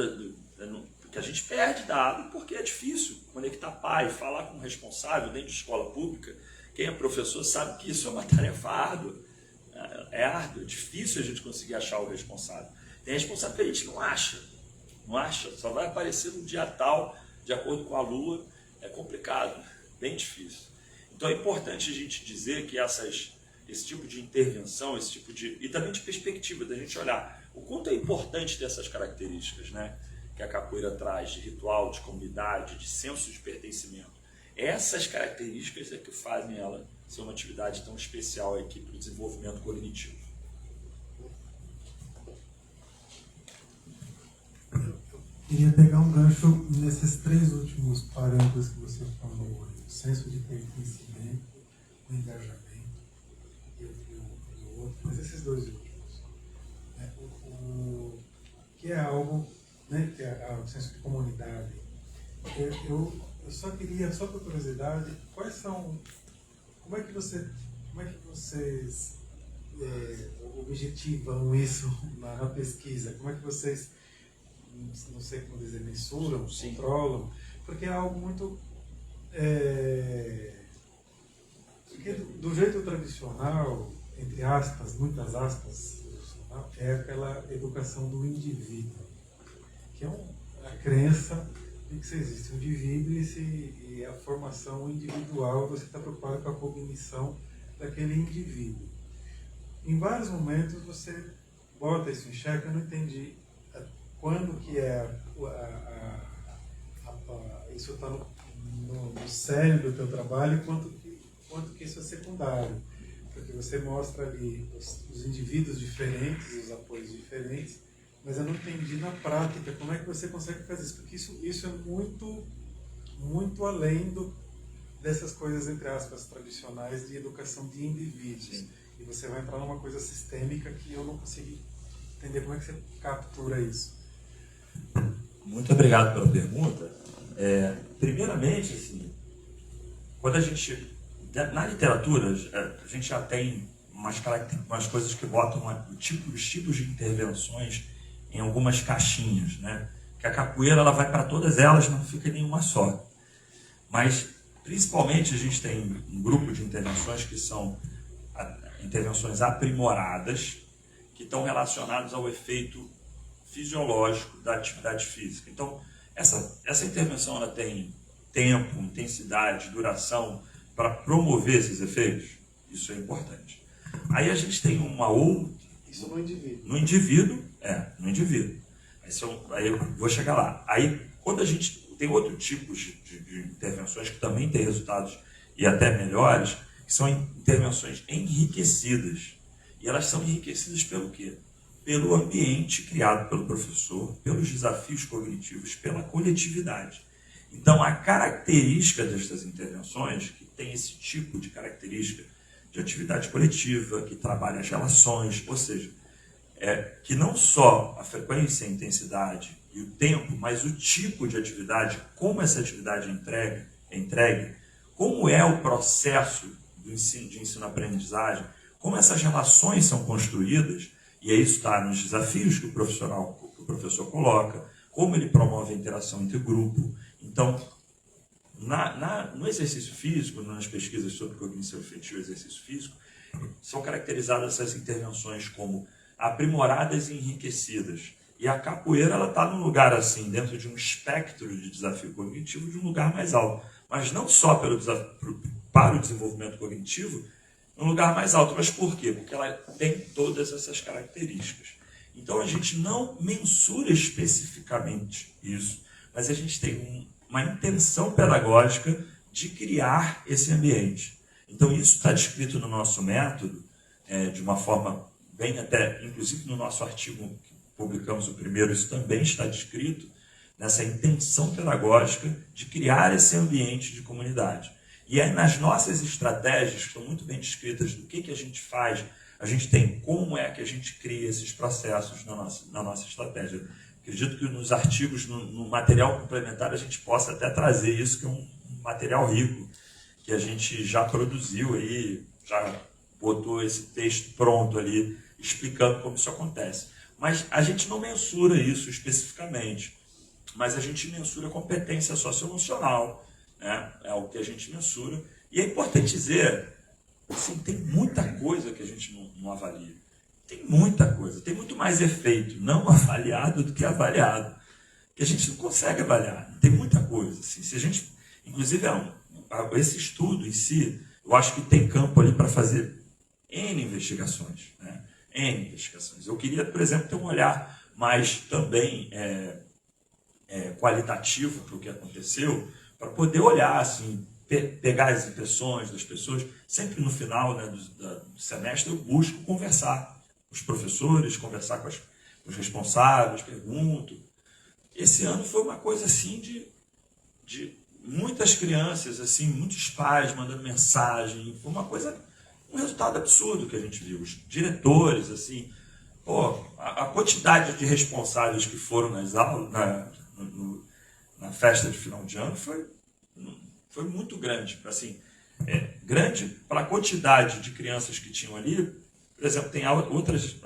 porque a gente perde dado porque é difícil conectar pai, falar com o responsável dentro de escola pública. Quem é professor sabe que isso é uma tarefa árdua. É árdua, é difícil a gente conseguir achar o responsável. Tem responsável que a gente não acha, só vai aparecer no dia tal, de acordo com a lua. É complicado, bem difícil. Então é importante a gente dizer que esse tipo de intervenção, e também de perspectiva, da gente olhar o quanto é importante dessas características, né, que a capoeira traz, de ritual, de comunidade, de senso de pertencimento. Essas características é que fazem ela ser uma atividade tão especial aqui para o desenvolvimento cognitivo.
Queria pegar um gancho nesses 3 últimos parâmetros que você falou, o senso de pertencimento, o engajamento e o outro, mas esses 2 últimos, né, que é algo, né, que é o senso de comunidade. Eu só queria, só por curiosidade, como é que vocês objetivam isso na pesquisa? Como é que vocês, não sei como dizer, mensuram, controlam? Porque é algo muito... porque do jeito tradicional, entre aspas, muitas aspas, é aquela educação do indivíduo, que é a crença de que se existe um indivíduo e a formação individual, você está preocupado com a cognição daquele indivíduo. Em vários momentos você bota isso em xeque, eu não entendi quando que isso está no cérebro do teu trabalho e quanto que isso é secundário. Porque você mostra ali os indivíduos diferentes, os apoios diferentes, mas eu não entendi na prática como é que você consegue fazer isso, porque isso é muito, muito além dessas coisas, entre aspas, tradicionais de educação de indivíduos. Sim. E você vai entrar numa coisa sistêmica que eu não consegui entender como é que você captura isso.
Muito obrigado pela pergunta. Primeiramente, assim, quando a gente... Na literatura, a gente já tem umas coisas que botam os tipos de intervenções em algumas caixinhas, né? Que a capoeira ela vai para todas elas, mas não fica em nenhuma só. Mas, principalmente, a gente tem um grupo de intervenções que são intervenções aprimoradas, que estão relacionadas ao efeito fisiológico da atividade física. Então, essa intervenção ela tem tempo, intensidade, duração para promover esses efeitos. Isso é importante. Aí a gente tem uma outra...
Isso no indivíduo.
No indivíduo, no indivíduo. Aí eu vou chegar lá. Aí, quando a gente tem outro tipo de intervenções que também têm resultados e até melhores, que são intervenções enriquecidas. E elas são enriquecidas pelo quê? Pelo ambiente criado pelo professor, pelos desafios cognitivos, pela coletividade. Então, a característica destas intervenções, que tem esse tipo de característica de atividade coletiva, que trabalha as relações, ou seja, que não só a frequência, a intensidade e o tempo, mas o tipo de atividade, como essa atividade é entregue, como é o processo de ensino-aprendizagem, como essas relações são construídas, e aí isso está nos desafios que o professor coloca, como ele promove a interação entre grupo. Então, no exercício físico, nas pesquisas sobre cognição afetiva e exercício físico, são caracterizadas essas intervenções como aprimoradas e enriquecidas. E a capoeira está num lugar assim, dentro de um espectro de desafio cognitivo, de um lugar mais alto. Mas não só para o desenvolvimento cognitivo, um lugar mais alto. Mas por quê? Porque ela tem todas essas características. Então a gente não mensura especificamente isso, mas a gente tem uma intenção pedagógica de criar esse ambiente. Então isso está descrito no nosso método, de uma forma bem até, inclusive no nosso artigo que publicamos o primeiro, isso também está descrito, nessa intenção pedagógica de criar esse ambiente de comunidade. E aí nas nossas estratégias, que estão muito bem descritas do que a gente faz, a gente tem como é que a gente cria esses processos na nossa estratégia. Acredito que nos artigos, no material complementar, a gente possa até trazer isso, que é um material rico, que a gente já produziu aí, já botou esse texto pronto ali, explicando como isso acontece. Mas a gente não mensura isso especificamente, mas a gente mensura a competência socioemocional, né? É o que a gente mensura. E é importante dizer, assim, tem muita coisa que a gente não avalia. Tem muita coisa, tem muito mais efeito não avaliado do que avaliado, que a gente não consegue avaliar. Tem muita coisa. Assim, se a gente, inclusive, esse estudo em si, eu acho que tem campo ali para fazer N investigações, né? N investigações. Eu queria, por exemplo, ter um olhar mais também qualitativo para o que aconteceu, para poder olhar, assim, pegar as impressões das pessoas. Sempre no final, né, do semestre eu busco conversar com os professores, conversar com os responsáveis, pergunto. Esse ano foi uma coisa assim de muitas crianças, assim, muitos pais mandando mensagem. Foi uma coisa, um resultado absurdo que a gente viu. Os diretores, assim, a quantidade de responsáveis que foram nas aulas, na festa de final de ano foi muito grande. Assim, grande para a quantidade de crianças que tinham ali. Por exemplo, tem outros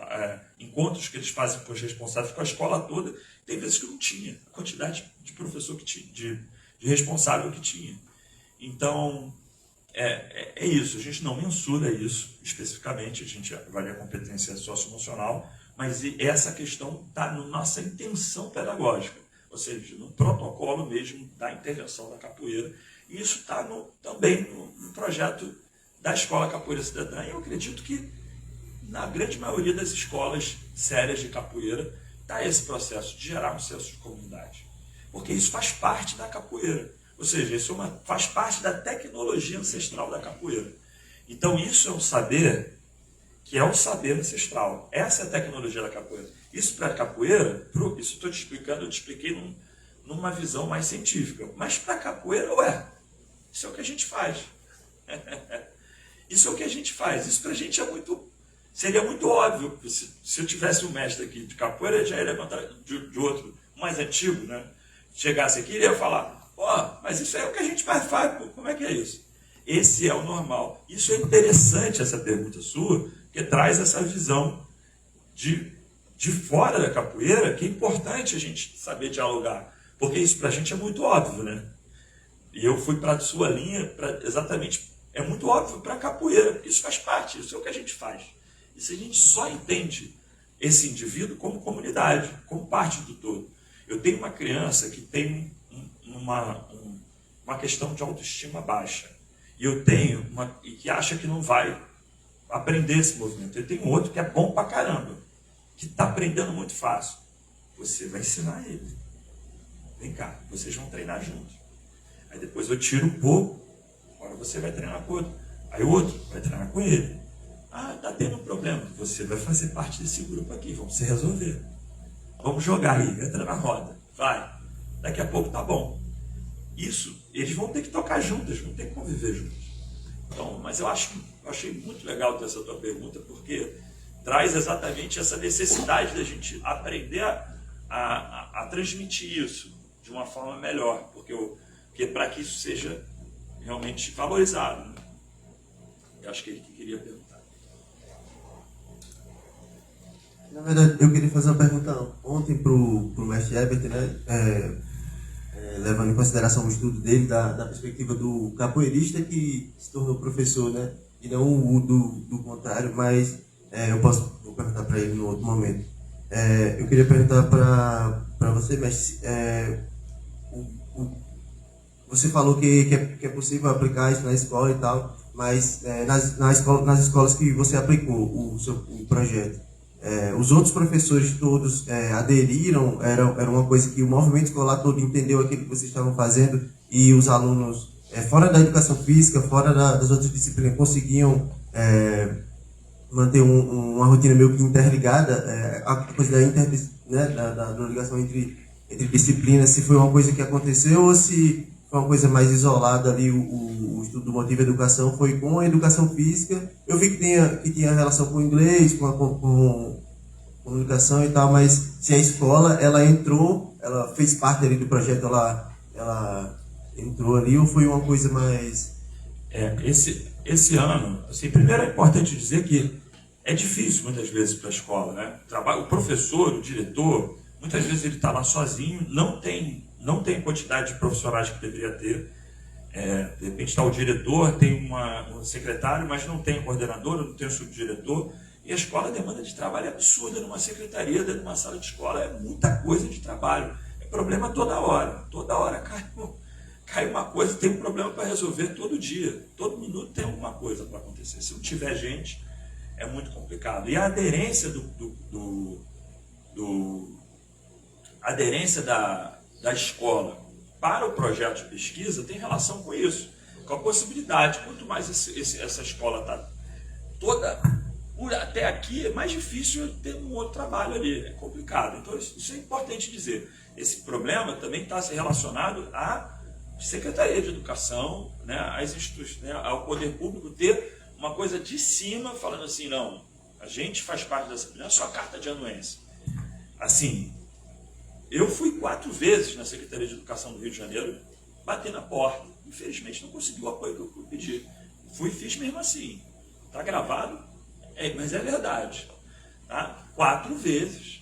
encontros que eles fazem com os responsáveis, com a escola toda. Tem vezes que não tinha a quantidade de professor que tinha, de responsável que tinha. Então, é isso. A gente não mensura isso especificamente, a gente avalia a competência socioemocional, mas essa questão está na nossa intenção pedagógica, ou seja, no protocolo mesmo da intervenção da capoeira. E isso está também no projeto da Escola Capoeira Cidadã. E eu acredito que na grande maioria das escolas sérias de capoeira está esse processo de gerar um senso de comunidade. Porque isso faz parte da capoeira. Ou seja, isso faz parte da tecnologia ancestral da capoeira. Então isso é um saber que é um saber ancestral. Essa é a tecnologia da capoeira. Isso para a capoeira, isso estou te explicando, eu te expliquei numa visão mais científica. Mas para a capoeira, isso é o que a gente faz. Isso é o que a gente faz. Isso para a gente seria muito óbvio. Se eu tivesse um mestre aqui de capoeira, ele já ia levantar de outro, mais antigo, né? Chegasse aqui, ele ia falar, mas isso é o que a gente mais faz, pô. Como é que é isso? Esse é o normal. Isso é interessante, essa pergunta sua, que traz essa visão de fora da capoeira, que é importante a gente saber dialogar, porque isso para a gente é muito óbvio, né? E eu fui para a sua linha, exatamente, é muito óbvio para a capoeira, porque isso faz parte, isso é o que a gente faz. E se a gente só entende esse indivíduo como comunidade, como parte do todo. Eu tenho uma criança que tem uma questão de autoestima baixa, e eu tenho e que acha que não vai aprender esse movimento. Eu tenho outro que é bom pra caramba, que está aprendendo muito fácil. Você vai ensinar ele. Vem cá, vocês vão treinar juntos. Aí depois eu tiro um pouco, agora você vai treinar com o outro. Aí o outro vai treinar com ele. Tá tendo um problema. Você vai fazer parte desse grupo aqui, vamos se resolver. Vamos jogar aí, entra na roda. Vai. Daqui a pouco tá bom. Isso, eles vão ter que tocar juntos, vão ter que conviver juntos. Então, mas eu achei muito legal essa tua pergunta, porque traz exatamente essa necessidade da gente aprender a transmitir isso de uma forma melhor, porque para que isso seja realmente valorizado, né? Eu acho que ele queria perguntar.
Na verdade, eu queria fazer uma pergunta ontem para o mestre Herbert, né? Levando em consideração o estudo dele da perspectiva do capoeirista que se tornou professor, né? E não o do contrário, mas vou perguntar para ele no outro momento. Eu queria perguntar para você, mestre, você falou que é possível aplicar isso na escola e tal, mas nas escolas que você aplicou o projeto, os outros professores todos aderiram, era uma coisa que o movimento escolar todo entendeu aquilo que vocês estavam fazendo, e os alunos, fora da educação física, fora das outras disciplinas, conseguiam manter uma rotina meio que interligada, a coisa da ligação entre disciplinas, se foi uma coisa que aconteceu ou se foi uma coisa mais isolada ali, o estudo do motivo e educação foi com a educação física. Eu vi que tinha relação com o inglês, com comunicação e tal, mas se a escola, ela entrou, ela fez parte ali do projeto, ela entrou ali, ou foi uma coisa mais...
Esse ano, assim, primeiro é importante dizer que é difícil muitas vezes para a escola, né? O professor, o diretor, muitas vezes ele está lá sozinho, não tem quantidade de profissionais que deveria ter. De repente está o diretor, tem um secretário, mas não tem coordenador, não tem o subdiretor. E a escola, a demanda de trabalho é absurda. Numa secretaria, dentro de uma sala de escola, é muita coisa de trabalho. É problema toda hora. Toda hora cai uma coisa, tem um problema para resolver todo dia. Todo minuto tem alguma coisa para acontecer. Se não tiver gente, é muito complicado. E a aderência da escola para o projeto de pesquisa tem relação com isso, com a possibilidade. Quanto mais essa escola está toda até aqui, é mais difícil ter um outro trabalho ali, é complicado. Então isso é importante dizer. Esse problema também está relacionado à Secretaria de Educação, né, às instituições, né, ao poder público ter uma coisa de cima falando assim, não, a gente faz parte dessa, não é só carta de anuência. Assim, eu fui 4 vezes na Secretaria de Educação do Rio de Janeiro, bater na porta. Infelizmente não consegui o apoio que eu pedi. Fiz mesmo assim. Está gravado, mas é verdade. Tá? 4 vezes.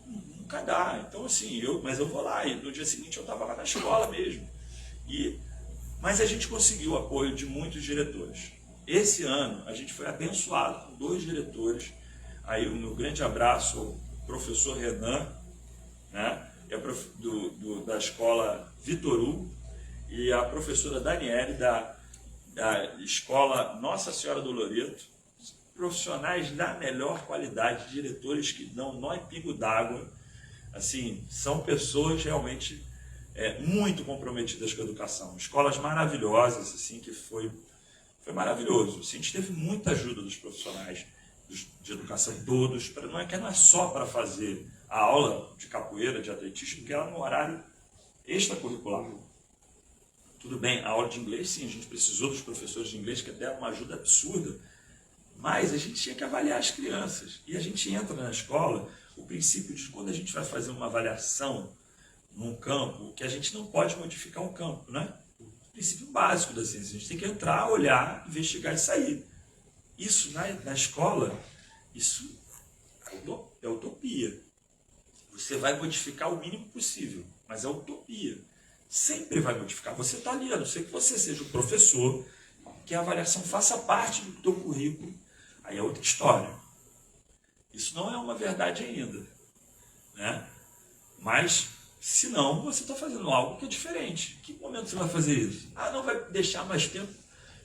Nunca dá. Então assim, mas eu vou lá, e no dia seguinte eu estava lá na escola mesmo. Mas a gente conseguiu o apoio de muitos diretores. Esse ano a gente foi abençoado com 2 diretores. Aí o meu grande abraço ao professor Renan, né, da escola Vitor Hugo, e a professora Daniele da escola Nossa Senhora do Loreto, profissionais da melhor qualidade, diretores que dão nó em pingo d'água, assim, são pessoas realmente muito comprometidas com a educação, escolas maravilhosas, assim, que foi maravilhoso. Assim, a gente teve muita ajuda dos profissionais de educação todos, não é só para fazer a aula de capoeira, de atletismo, que era no horário extracurricular. Tudo bem, a aula de inglês, sim, a gente precisou dos professores de inglês, que deram uma ajuda absurda, mas a gente tinha que avaliar as crianças. E a gente entra na escola, o princípio de quando a gente vai fazer uma avaliação num campo, que a gente não pode modificar um campo, né? O princípio básico da ciência, a gente tem que entrar, olhar, investigar e sair. Isso na escola, isso é utopia. Você vai modificar o mínimo possível, mas é utopia. Sempre vai modificar. Você está ali, a não ser que você seja o professor, que a avaliação faça parte do teu currículo, aí é outra história. Isso não é uma verdade ainda, né? Mas, se não, você está fazendo algo que é diferente. Em que momento você vai fazer isso? Não vai deixar mais tempo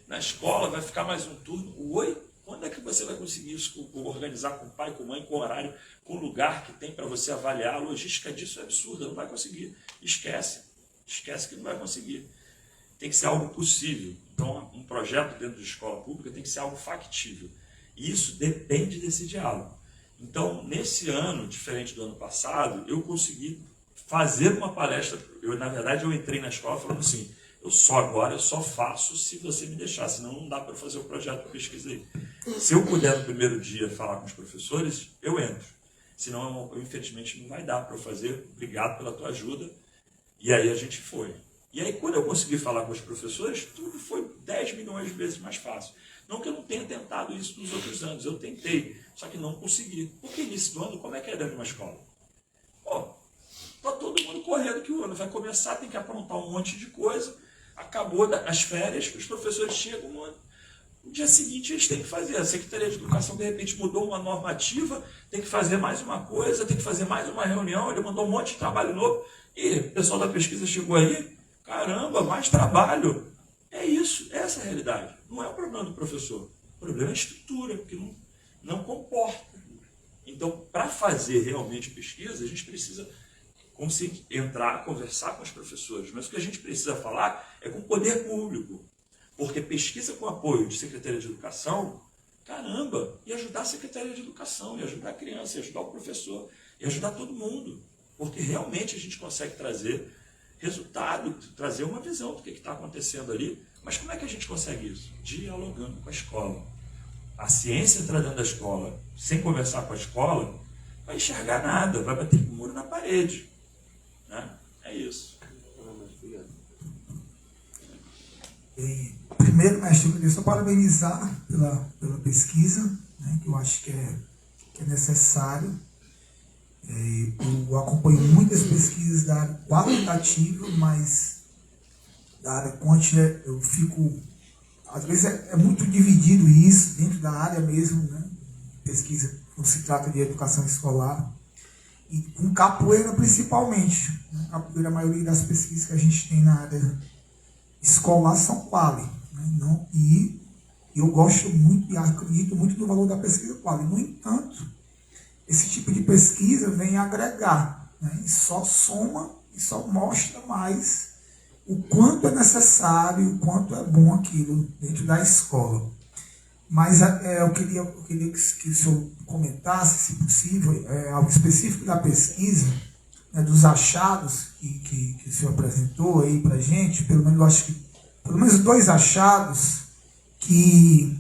na escola, vai ficar mais um turno. Oi? Quando é que você vai conseguir isso, organizar com o pai, com a mãe, com o horário, com o lugar que tem para você avaliar? A logística disso é absurda, não vai conseguir. Esquece que não vai conseguir. Tem que ser algo possível. Então, um projeto dentro de escola pública tem que ser algo factível. E isso depende desse diálogo. Então, nesse ano, diferente do ano passado, eu consegui fazer uma palestra. Na verdade, eu entrei na escola falando assim, eu só faço se você me deixar, senão não dá para fazer o projeto de pesquisa aí. Se eu puder no primeiro dia falar com os professores, eu entro. Senão, infelizmente, não vai dar para eu fazer. Obrigado pela tua ajuda. E aí a gente foi. E aí, quando eu consegui falar com os professores, tudo foi 10 milhões de vezes mais fácil. Não que eu não tenha tentado isso nos outros anos, eu tentei, só que não consegui. Porque início do ano, como é que é dentro de uma escola? Pô, tá todo mundo correndo que o ano vai começar, tem que aprontar um monte de coisa, acabou as férias, os professores chegam no dia seguinte, eles têm que fazer. A Secretaria de Educação, de repente, mudou uma normativa, tem que fazer mais uma coisa, tem que fazer mais uma reunião, ele mandou um monte de trabalho novo, e o pessoal da pesquisa chegou aí, caramba, mais trabalho. É isso, essa é a realidade. Não é o problema do professor, o problema é a estrutura, que não comporta. Então, para fazer realmente pesquisa, a gente precisa conseguir entrar, conversar com os professores, mas o que a gente precisa falar é com o poder público, porque pesquisa com apoio de Secretaria de Educação, caramba, e ajudar a Secretaria de Educação, e ajudar a criança, e ajudar o professor, e ajudar todo mundo, porque realmente a gente consegue trazer resultado, trazer uma visão do que está acontecendo ali. Mas como é que a gente consegue isso? Dialogando com a escola. A ciência entra dentro da escola, sem conversar com a escola, não vai enxergar nada, vai bater com o muro na parede. Né? É isso.
Primeiro, mestre, eu queria só parabenizar pela pesquisa, né, que eu acho que é necessário. Eu acompanho muitas pesquisas da área qualitativa, mas da área quantitativa eu fico... Às vezes é muito dividido isso dentro da área mesmo, né? Pesquisa, quando se trata de educação escolar. E com capoeira principalmente. Né? Capoeira, a maioria das pesquisas que a gente tem na área escolar são quali. Né? E eu gosto muito e acredito muito no valor da pesquisa quali. No entanto, esse tipo de pesquisa vem agregar, né? E só soma e só mostra mais o quanto é necessário, o quanto é bom aquilo dentro da escola. Mas eu queria que o senhor comentasse, se possível, algo específico da pesquisa, né, dos achados que o senhor apresentou aí para a gente. Pelo menos, eu acho que pelo menos 2 achados, que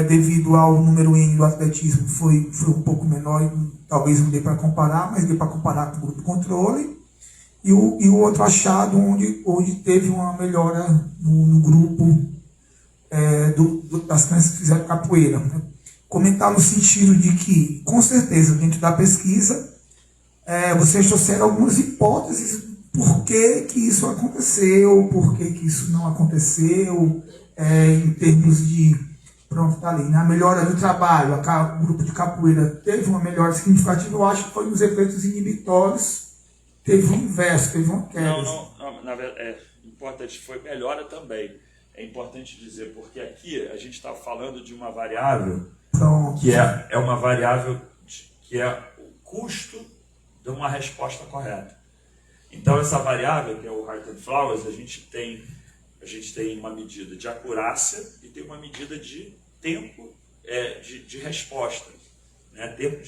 devido ao número N do atletismo foi um pouco menor, e talvez não dê para comparar, mas dê para comparar com o grupo controle. E o outro achado onde teve uma melhora no grupo das crianças que fizeram capoeira. Né? Comentar no sentido de que, com certeza, dentro da pesquisa, vocês trouxeram algumas hipóteses por que isso aconteceu, por que isso não aconteceu, em termos de, pronto, tá ali, na melhora do trabalho, o grupo de capoeira teve uma melhora significativa, eu acho que foi nos efeitos inibitórios. Teve o inverso, teve uma queda.
Não, na verdade, é importante, foi melhora também. É importante dizer, porque aqui a gente está falando de uma variável que é uma variável que é o custo de uma resposta correta. Então, essa variável, que é o Heart and Flowers, a gente tem uma medida de acurácia e tem uma medida de tempo de resposta, né? Tempo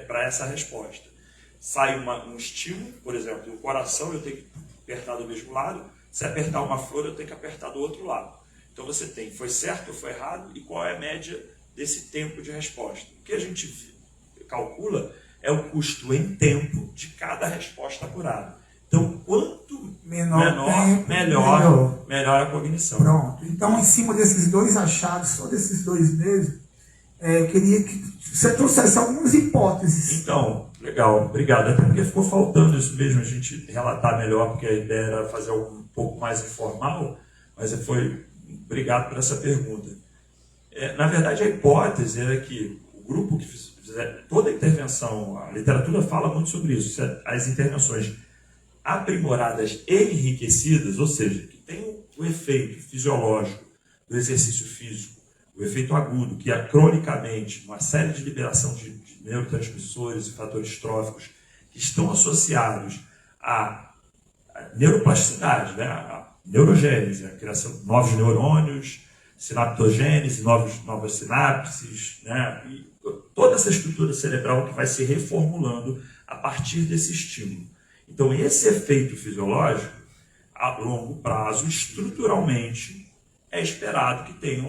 para essa resposta. Sai um estímulo, por exemplo, o coração eu tenho que apertar do mesmo lado, se apertar uma flor eu tenho que apertar do outro lado. Então você tem, foi certo ou foi errado, e qual é a média desse tempo de resposta. O que a gente calcula é o custo em tempo de cada resposta apurada. Então, quanto menor, melhor a cognição.
Pronto. Então, em cima desses 2 achados, só desses 2 mesmo, eu queria que você trouxesse algumas hipóteses.
Então, legal, obrigado. Até porque ficou faltando isso mesmo, a gente relatar melhor, porque a ideia era fazer algo um pouco mais informal, mas obrigado por essa pergunta. Na verdade, a hipótese era que o grupo que fizer toda a intervenção, a literatura fala muito sobre isso, as intervenções aprimoradas e enriquecidas, ou seja, que tem o efeito fisiológico do exercício físico, o efeito agudo, que é cronicamente uma série de liberação de neurotransmissores e fatores tróficos que estão associados à neuroplasticidade, né? A neurogênese, a criação de novos neurônios, sinaptogênese, novas sinapses, né? E toda essa estrutura cerebral que vai se reformulando a partir desse estímulo. Então, esse efeito fisiológico, a longo prazo, estruturalmente, é esperado que tenha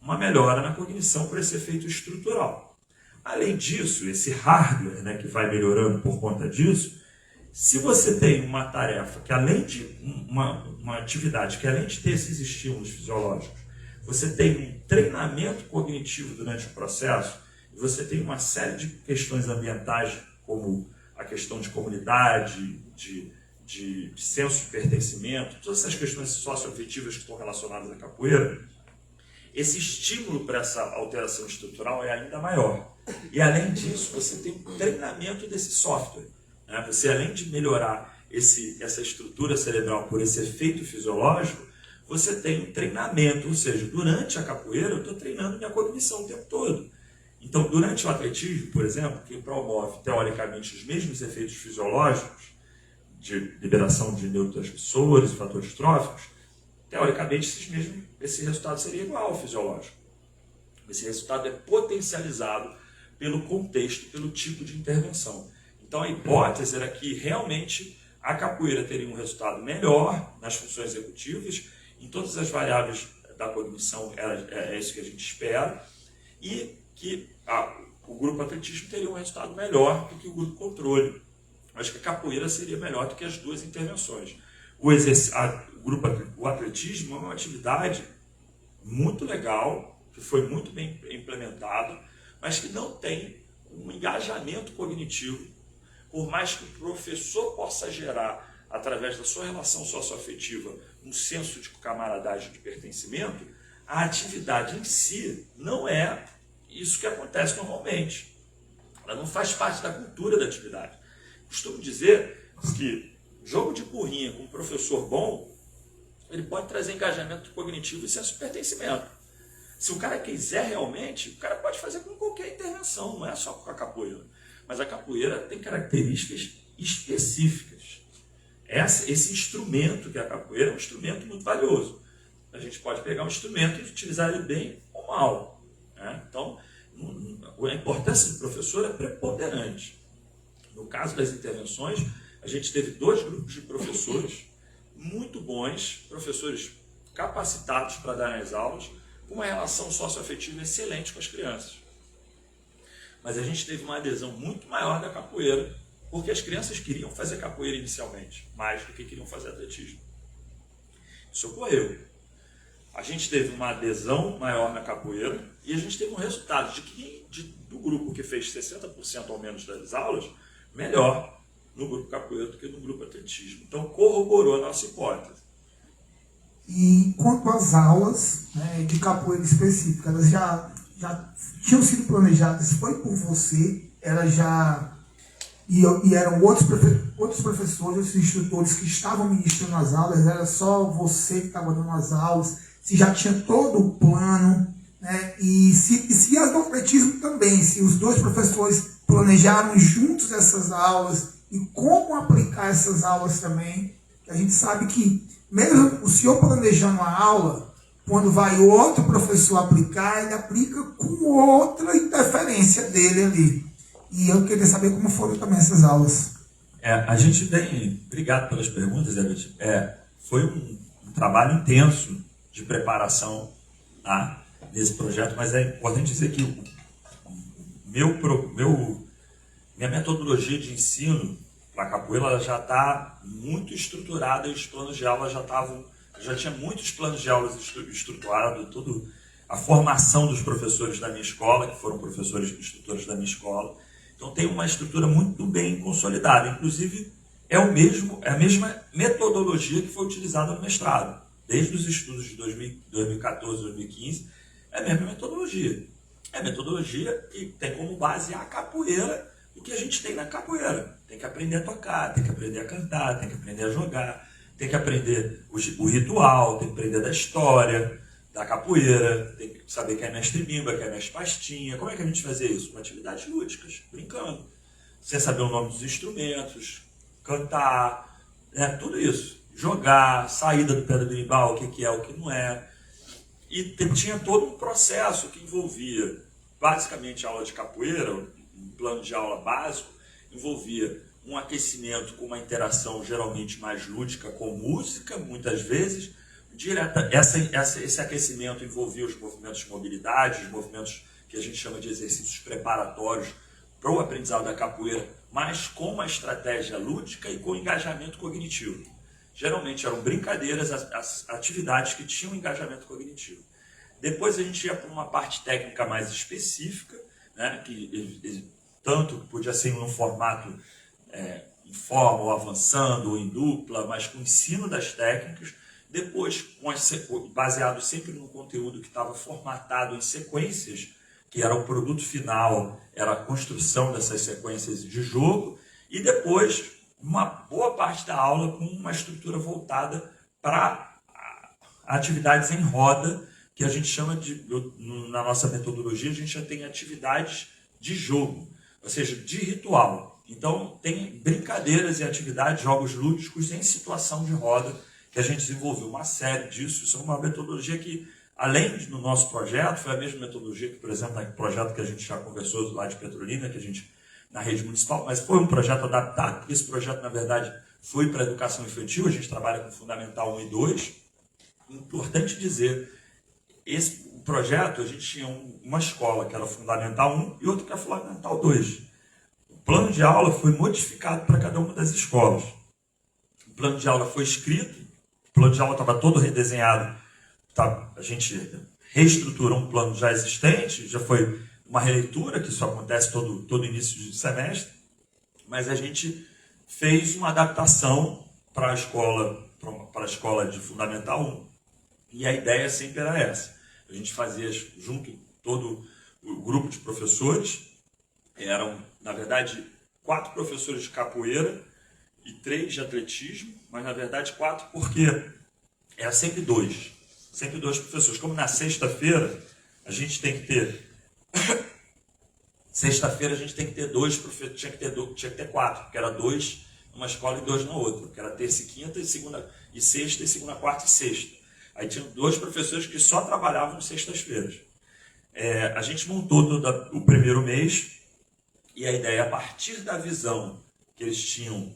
uma melhora na cognição por esse efeito estrutural. Além disso, esse hardware, né, que vai melhorando por conta disso, se você tem uma tarefa que além de uma atividade que além de ter esses estímulos fisiológicos, você tem um treinamento cognitivo durante o processo, e você tem uma série de questões ambientais, como a questão de comunidade, de senso de pertencimento, todas essas questões socioafetivas que estão relacionadas à capoeira, esse estímulo para essa alteração estrutural é ainda maior. E além disso, você tem um treinamento desse software. Né? Você, além de melhorar essa estrutura cerebral por esse efeito fisiológico, você tem um treinamento, ou seja, durante a capoeira eu estou treinando minha cognição o tempo todo. Então, durante o atletismo, por exemplo, que promove teoricamente os mesmos efeitos fisiológicos de liberação de neurotransmissores e fatores tróficos, teoricamente esse resultado seria igual ao fisiológico. Esse resultado é potencializado pelo contexto, pelo tipo de intervenção. Então, a hipótese era que realmente a capoeira teria um resultado melhor nas funções executivas, em todas as variáveis da cognição, é isso que a gente espera, e que o grupo atletismo teria um resultado melhor do que o grupo controle. Acho que a capoeira seria melhor do que as duas intervenções. O atletismo é uma atividade muito legal, que foi muito bem implementada, mas que não tem um engajamento cognitivo. Por mais que o professor possa gerar, através da sua relação socioafetiva, um senso de camaradagem, de pertencimento, a atividade em si não é isso que acontece normalmente. Ela não faz parte da cultura da atividade. Costumo dizer que jogo de burrinha com um professor bom, ele pode trazer engajamento cognitivo e senso de pertencimento. Se o cara quiser realmente, o cara pode fazer com qualquer intervenção, não é só com a capoeira. Mas a capoeira tem características específicas. Esse instrumento que é a capoeira é um instrumento muito valioso. A gente pode pegar um instrumento e utilizar ele bem ou mal. Né? Então, a importância do professor é preponderante. No caso das intervenções, a gente teve 2 grupos de professores muito bons, professores capacitados para dar as aulas, com uma relação socioafetiva excelente com as crianças. Mas a gente teve uma adesão muito maior da capoeira, porque as crianças queriam fazer capoeira inicialmente, mais do que queriam fazer atletismo. Isso ocorreu. A gente teve uma adesão maior na capoeira e a gente teve um resultado do grupo que fez 60% ao menos das aulas, melhor no grupo capoeira do que no grupo atletismo. Então corroborou a nossa hipótese.
E quanto às aulas, né, de capoeira específica, elas já tinham sido planejadas, foi por você, elas já... E eram outros professores, outros instrutores que estavam ministrando as aulas, era só você que estava dando as aulas, se já tinha todo o plano, né? E se as do atletismo também, se os 2 professores planejaram juntos essas aulas e como aplicar essas aulas também, a gente sabe que mesmo o senhor planejando a aula, quando vai outro professor aplicar, ele aplica com outra interferência dele ali. E eu queria saber como foram também essas aulas.
A gente vem... Obrigado pelas perguntas, Everett. Foi um trabalho intenso de preparação, tá, nesse projeto, mas é importante dizer que minha metodologia de ensino para a capoeira ela já está muito estruturada e os planos de aula já tinha muitos planos de aulas estruturados, toda a formação dos professores da minha escola, que foram professores e instrutores da minha escola. Então tem uma estrutura muito bem consolidada. Inclusive, é a mesma metodologia que foi utilizada no mestrado. Desde os estudos de 2014, 2015, é a mesma metodologia. É a metodologia que tem como base a capoeira, o que a gente tem na capoeira. Tem que aprender a tocar, tem que aprender a cantar, tem que aprender a jogar, tem que aprender o ritual, tem que aprender da história da capoeira, tem que saber quem é mestre Bimba, quem é mestre Pastinha. Como é que a gente fazia isso? Com atividades lúdicas, brincando. Sem saber o nome dos instrumentos, cantar, né? Tudo isso. Jogar, saída do pé do berimbau, o que é, o que não é. E tinha todo um processo que envolvia, basicamente, a aula de capoeira, um plano de aula básico, envolvia um aquecimento com uma interação geralmente mais lúdica com música, muitas vezes, Esse aquecimento envolvia os movimentos de mobilidade, os movimentos que a gente chama de exercícios preparatórios para o aprendizado da capoeira, mas com uma estratégia lúdica e com engajamento cognitivo. Geralmente eram brincadeiras, as atividades que tinham engajamento cognitivo. Depois a gente ia para uma parte técnica mais específica, né, que tanto podia ser num formato em forma, ou avançando, ou em dupla, mas com o ensino das técnicas. Depois, baseado sempre no conteúdo que estava formatado em sequências, que era o produto final, era a construção dessas sequências de jogo, e depois uma boa parte da aula com uma estrutura voltada para atividades em roda, que a gente chama de, na nossa metodologia, a gente já tem atividades de jogo, ou seja, de ritual. Então, tem brincadeiras e atividades, jogos lúdicos em situação de roda, que a gente desenvolveu uma série disso. Isso é uma metodologia que, além do nosso projeto, foi a mesma metodologia que, por exemplo, no projeto que a gente já conversou lá de Petrolina, que a gente, na rede municipal, mas foi um projeto adaptado, porque esse projeto, na verdade, foi para a educação infantil, a gente trabalha com Fundamental 1 e 2. Importante dizer, esse projeto, a gente tinha uma escola que era Fundamental 1 e outra que era Fundamental 2. O plano de aula foi modificado para cada uma das escolas. O plano de aula foi escrito, o plano de aula estava todo redesenhado, a gente reestruturou um plano já existente, já foi uma releitura, que isso acontece todo início de semestre, mas a gente fez uma adaptação para a escola de Fundamental 1, e a ideia sempre era essa. A gente fazia junto todo o grupo de professores, eram, na verdade, 4 professores de capoeira e 3 de atletismo, mas na verdade 4 porque era sempre 2 professores. Como na sexta-feira a gente tem que ter sexta-feira a gente tem que ter 2 professores, tinha que ter 4, porque era 2 numa escola e 2 na outra, que era terça e quinta e segunda e sexta, e segunda, quarta e sexta. Aí tinham 2 professores que só trabalhavam sextas-feiras. A gente montou todo o primeiro mês, e a ideia, a partir da visão que eles tinham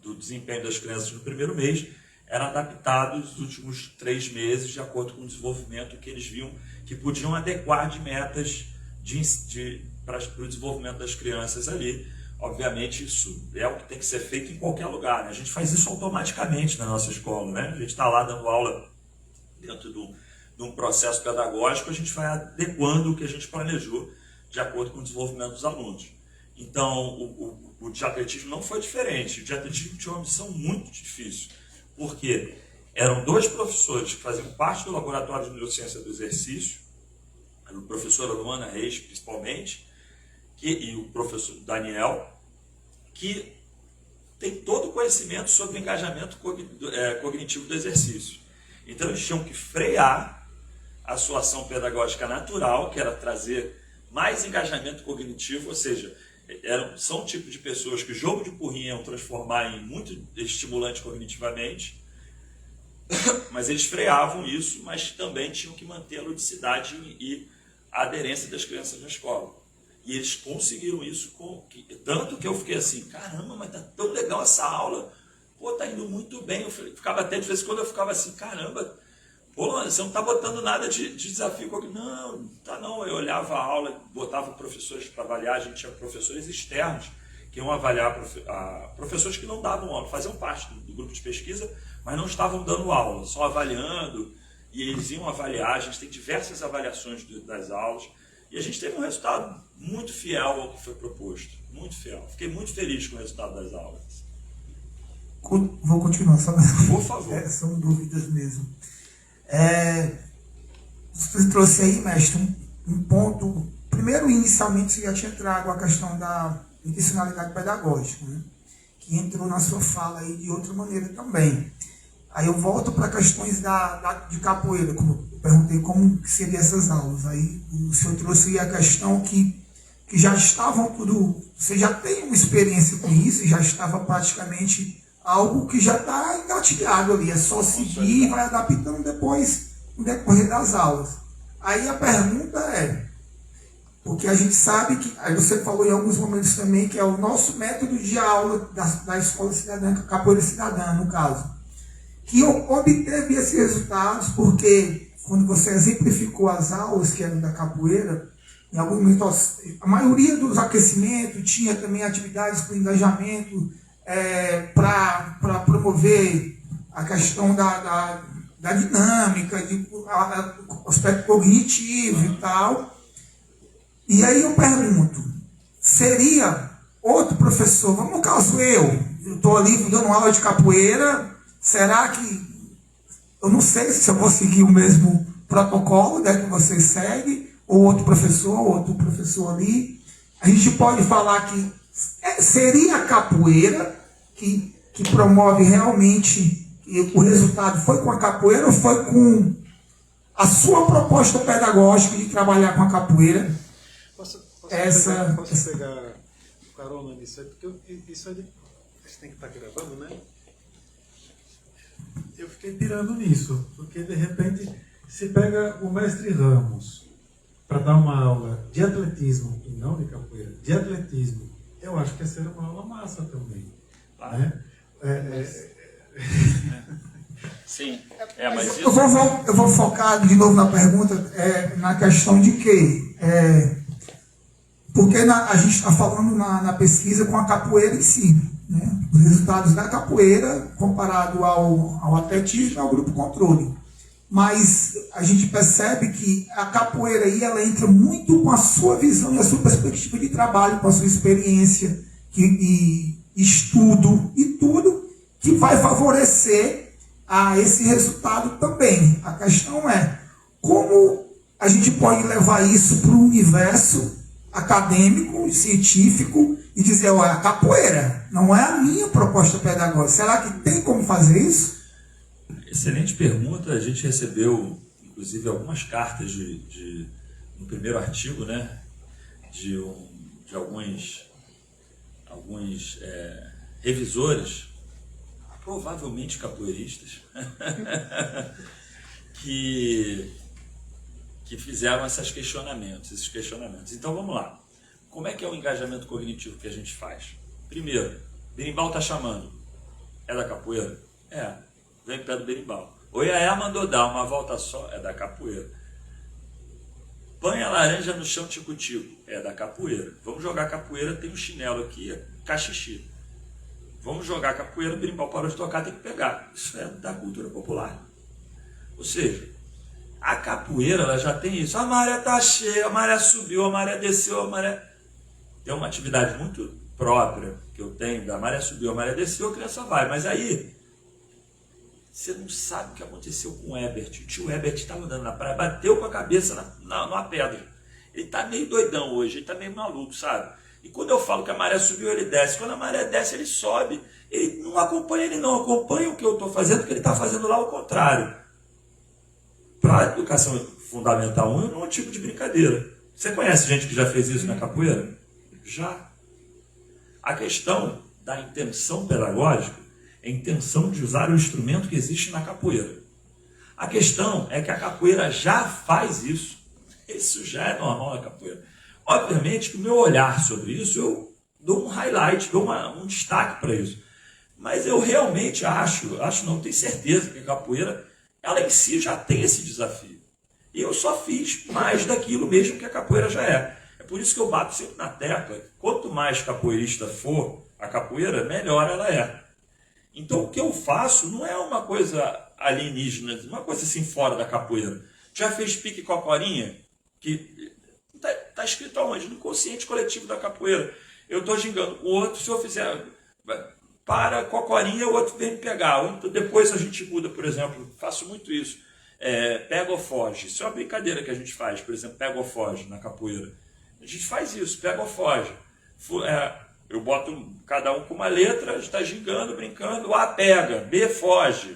do desempenho das crianças no primeiro mês, era adaptado os últimos 3 meses de acordo com o desenvolvimento que eles viam que podiam adequar de metas para o desenvolvimento das crianças ali. Obviamente, isso é o que tem que ser feito em qualquer lugar, né? A gente faz isso automaticamente na nossa escola, né? A gente está lá dando aula dentro de um processo pedagógico, a gente vai adequando o que a gente planejou de acordo com o desenvolvimento dos alunos. Então, o de atletismo não foi diferente. O de atletismo tinha uma missão muito difícil, porque eram 2 professores que faziam parte do laboratório de neurociência do exercício, a professora Luana Reis, principalmente, e o professor Daniel, que tem todo o conhecimento sobre o engajamento cognitivo do exercício. Então, eles tinham que frear a sua ação pedagógica natural, que era trazer mais engajamento cognitivo, ou seja, são um tipo de pessoas que o jogo de porrinha iam transformar em muito estimulante cognitivamente, mas eles freavam isso, mas também tinham que manter a ludicidade e a aderência das crianças na escola. E eles conseguiram isso, tanto que eu fiquei assim, caramba, mas tá tão legal essa aula, pô, tá indo muito bem. Eu ficava até, de vez em quando eu ficava assim, caramba, pô, você não tá botando nada de desafio cognitivo. Não, tá não. Eu olhava a aula, botava professores para avaliar, a gente tinha professores externos que iam avaliar, professores que não davam aula, faziam parte do grupo de pesquisa, mas não estavam dando aula, só avaliando, e eles iam avaliar. A gente tem diversas avaliações das aulas, e a gente teve um resultado muito fiel ao que foi proposto, muito fiel. Fiquei muito feliz com o resultado das aulas.
Vou continuar, só
por favor.
São dúvidas mesmo. Você trouxe aí, mestre, um ponto. Primeiro, inicialmente, você já tinha trago a questão da intencionalidade pedagógica, né? Que entrou na sua fala aí de outra maneira também. Aí eu volto para questões de capoeira, como eu perguntei como que seriam essas aulas. Aí o senhor trouxe aí a questão que já estavam tudo. Você já tem uma experiência com isso, já estava praticamente algo que já está engatilhado ali, é só seguir e vai adaptando depois no decorrer das aulas. Aí a pergunta é, porque a gente sabe que, aí você falou em alguns momentos também, que é o nosso método de aula da Escola Cidadã, Capoeira Cidadã, no caso. que obteve esses resultados, porque quando você exemplificou as aulas que eram da capoeira, em algum momento a maioria dos aquecimentos tinha também atividades com engajamento para promover a questão da dinâmica, o aspecto cognitivo e tal. E aí eu pergunto, seria outro professor, no caso eu estou ali dando aula de capoeira, será que, eu não sei se eu vou seguir o mesmo protocolo, né, que vocês seguem, ou outro professor ali, a gente pode falar que seria a capoeira que promove realmente, o resultado foi com a capoeira ou foi com a sua proposta pedagógica de trabalhar com a capoeira?
Posso
Essa...
pegar carona nisso aí? Porque isso aí a gente tem que estar gravando, né? Eu fiquei pirando nisso, porque de repente se pega o mestre Ramos para dar uma aula de atletismo, e não de capoeira, de atletismo, eu acho que ia ser uma aula massa também. Né?
Sim, mas isso...
eu vou focar de novo na pergunta, na questão de que, porque a gente está falando na pesquisa com a capoeira em si, né? Os resultados da capoeira comparado ao atletismo e ao grupo controle. Mas a gente percebe que a capoeira aí, ela entra muito com a sua visão e a sua perspectiva de trabalho, com a sua experiência e estudo e tudo que vai favorecer a esse resultado também. A questão é como a gente pode levar isso para o universo acadêmico, científico e dizer, olha, a capoeira não é a minha proposta pedagógica. Será que tem como fazer isso?
Excelente pergunta. A gente recebeu, inclusive, algumas cartas no primeiro artigo, né, de alguns revisores, provavelmente capoeiristas, que fizeram esses questionamentos. Então vamos lá. Como é que é o engajamento cognitivo que a gente faz? Primeiro, berimbau está chamando. É da capoeira? Vem perto do berimbau. O Iaiá mandou dar uma volta só, é da capoeira. Põe a laranja no chão, tico-tico, é da capoeira. Vamos jogar capoeira, tem um chinelo aqui, cachixi. Vamos jogar capoeira, o berimbau parou de tocar, tem que pegar. Isso é da cultura popular. Ou seja, a capoeira, ela já tem isso. A maré está cheia, a maré subiu, a maré desceu, a maré... Tem uma atividade muito própria que eu tenho, da maré subiu, a maré desceu, a criança vai. Mas aí, você não sabe o que aconteceu com o Herbert. O tio Herbert estava andando na praia, bateu com a cabeça numa pedra. Ele está meio doidão hoje, ele está meio maluco, sabe? E quando eu falo que a maré subiu, ele desce. Quando a maré desce, ele sobe. Ele não acompanha o que eu estou fazendo, porque ele está fazendo lá o contrário. Para a educação fundamental 1, não é um tipo de brincadeira. Você conhece gente que já fez isso na capoeira? Já. A questão da intenção pedagógica é a intenção de usar o instrumento que existe na capoeira. A questão é que a capoeira já faz isso. Isso já é normal na capoeira. Obviamente que o meu olhar sobre isso, eu dou um highlight, dou um destaque para isso. Mas eu realmente não, tenho certeza que a capoeira, ela em si já tem esse desafio. E eu só fiz mais daquilo mesmo que a capoeira já é. É por isso que eu bato sempre na tecla. Quanto mais capoeirista for a capoeira, melhor ela é. Então o que eu faço não é uma coisa alienígena, uma coisa assim fora da capoeira. Já fez pique cocorinha? Que está escrito aonde? No consciente coletivo da capoeira. Eu estou gingando com o outro, se eu fizer para cocorinha, o outro vem me pegar. Depois a gente muda, por exemplo, faço muito isso. Pega ou foge. Isso é uma brincadeira que a gente faz, por exemplo, pega ou foge na capoeira. A gente faz isso, pega ou foge. Eu boto cada um com uma letra, a gente está gingando, brincando. A pega, B foge.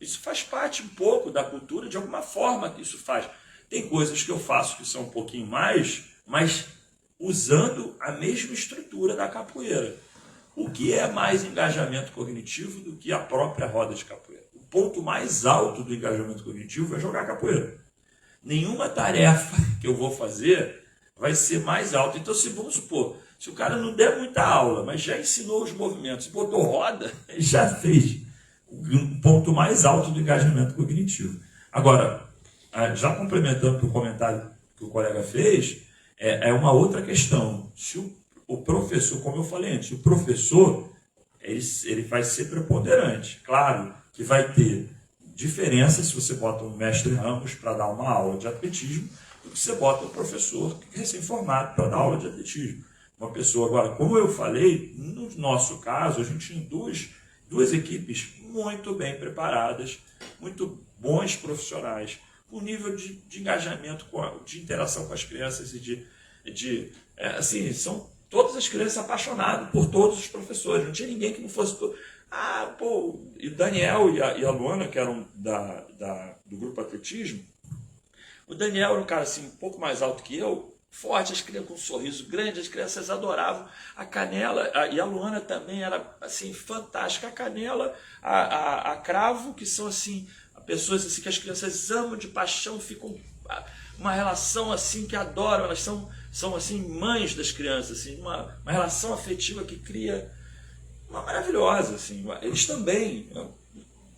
Isso faz parte um pouco da cultura, de alguma forma que isso faz. Tem coisas que eu faço que são um pouquinho mais, mas usando a mesma estrutura da capoeira. O que é mais engajamento cognitivo do que a própria roda de capoeira? O ponto mais alto do engajamento cognitivo é jogar capoeira. Nenhuma tarefa que eu vou fazer vai ser mais alta. Então, vamos supor, se o cara não der muita aula, mas já ensinou os movimentos, botou roda, já fez um ponto mais alto do engajamento cognitivo. Agora, já complementando o comentário que o colega fez, é uma outra questão. Se o professor, como eu falei antes, o professor ele vai ser preponderante. Claro que vai ter diferença se você bota um mestre Ramos para dar uma aula de atletismo do que você bota um professor recém-formado para dar aula de atletismo. Uma pessoa, agora, como eu falei, no nosso caso, a gente tem duas equipes muito bem preparadas, muito bons profissionais, com nível de engajamento, de interação com as crianças e assim, são todas as crianças apaixonadas por todos os professores. Não tinha ninguém que não fosse... e o Daniel e a Luana, que eram do grupo atletismo, o Daniel era um cara assim, um pouco mais alto que eu, forte, as crianças com um sorriso grande, as crianças adoravam. A Canela, e a Luana também era assim, fantástica. A Canela, a Cravo, que são assim, pessoas assim, que as crianças amam de paixão, ficam uma relação assim que adoram, elas são assim, mães das crianças, assim, uma relação afetiva que cria uma maravilhosa. Assim. Eles também,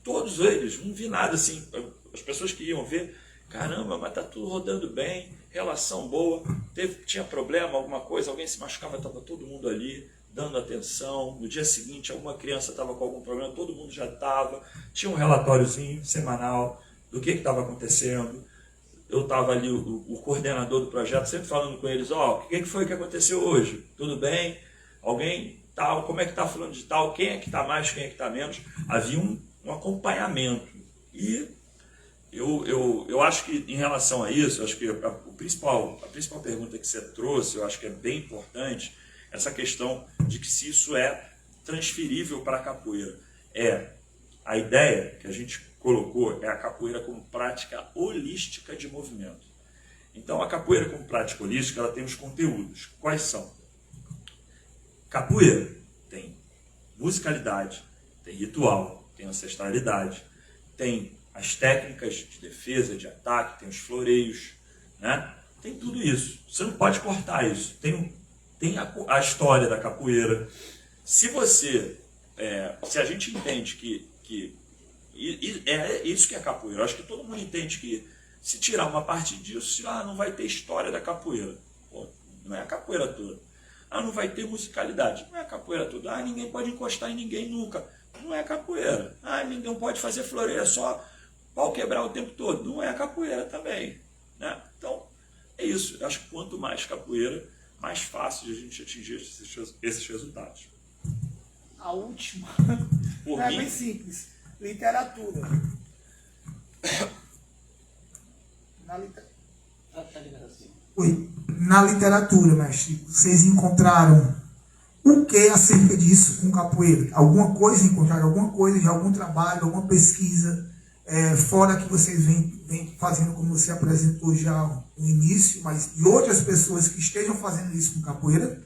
todos eles, não vi nada assim, as pessoas que iam ver, caramba, mas tá tudo rodando bem, relação boa, tinha problema, alguma coisa, alguém se machucava, estava todo mundo ali, dando atenção. No dia seguinte, alguma criança estava com algum problema, todo mundo já estava, tinha um relatóriozinho semanal do que estava acontecendo. Eu estava ali, o coordenador do projeto, sempre falando com eles, o que foi que aconteceu hoje? Tudo bem? Alguém tal? Como é que está falando de tal? Quem é que está mais, quem é que está menos? Havia um acompanhamento. E eu acho que, em relação a isso, acho que a principal pergunta que você trouxe, eu acho que é bem importante, essa questão de que se isso é transferível para a capoeira. A ideia que a gente colocou é a capoeira como prática holística de movimento. Então, a capoeira como prática holística, ela tem os conteúdos. Quais são? Capoeira tem musicalidade, tem ritual, tem ancestralidade, tem as técnicas de defesa, de ataque, tem os floreios, né? Tem tudo isso. Você não pode cortar isso. Tem a história da capoeira. Se a gente entende que é isso que é capoeira, eu acho que todo mundo entende que se tirar uma parte disso, não vai ter história da capoeira. Pô, não é a capoeira toda. Não vai ter musicalidade. Não é a capoeira toda. Ninguém pode encostar em ninguém nunca. Não é capoeira. Ninguém pode fazer floreio, é só pau quebrar o tempo todo. Não é a capoeira também. Né? Então, é isso. Eu acho que quanto mais capoeira, mais fácil de a gente atingir esses resultados.
A última.
Por
é
mim,
bem simples. Literatura. Na literatura, mestre, vocês encontraram o que acerca disso com capoeira? Alguma coisa, encontraram alguma coisa de algum trabalho, alguma pesquisa, fora que vocês vêm fazendo, como você apresentou já no início, mas de outras pessoas que estejam fazendo isso com capoeira?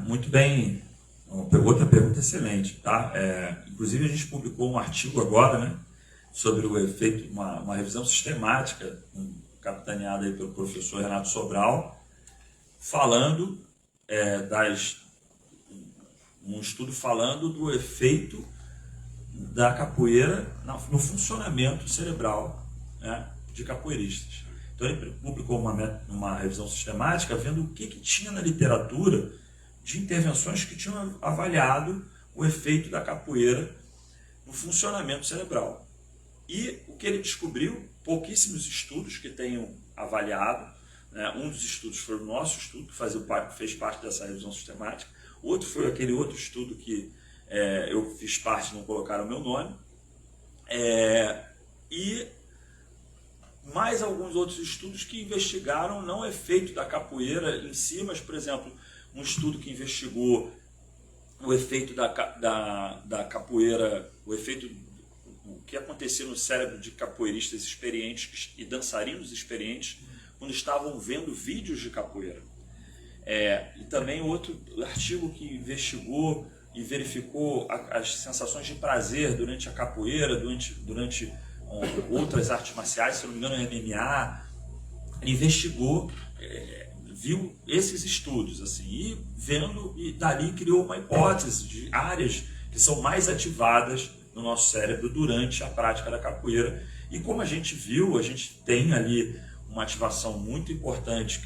Muito bem. Outra pergunta excelente. Tá? Inclusive, a gente publicou um artigo agora, né, sobre o efeito, uma revisão sistemática, capitaneada aí pelo professor Renato Sobral, falando um estudo falando do efeito da capoeira no funcionamento cerebral, né, de capoeiristas. Então ele publicou uma revisão sistemática vendo o que tinha na literatura de intervenções que tinham avaliado o efeito da capoeira no funcionamento cerebral. E o que ele descobriu, pouquíssimos estudos que tenham avaliado, né? Um dos estudos foi o nosso estudo, que fez parte dessa revisão sistemática. Outro foi aquele outro estudo que eu fiz parte, não colocaram o meu nome. E mais alguns outros estudos que investigaram não o efeito da capoeira em si, mas, por exemplo, um estudo que investigou o efeito da capoeira, o que acontecia no cérebro de capoeiristas experientes e dançarinos experientes quando estavam vendo vídeos de capoeira. E também outro artigo que investigou e verificou as sensações de prazer durante a capoeira, durante outras artes marciais, se não me engano, MMA. Ele investigou, viu esses estudos, assim, e dali criou uma hipótese de áreas que são mais ativadas no nosso cérebro durante a prática da capoeira. E como a gente viu, a gente tem ali uma ativação muito importante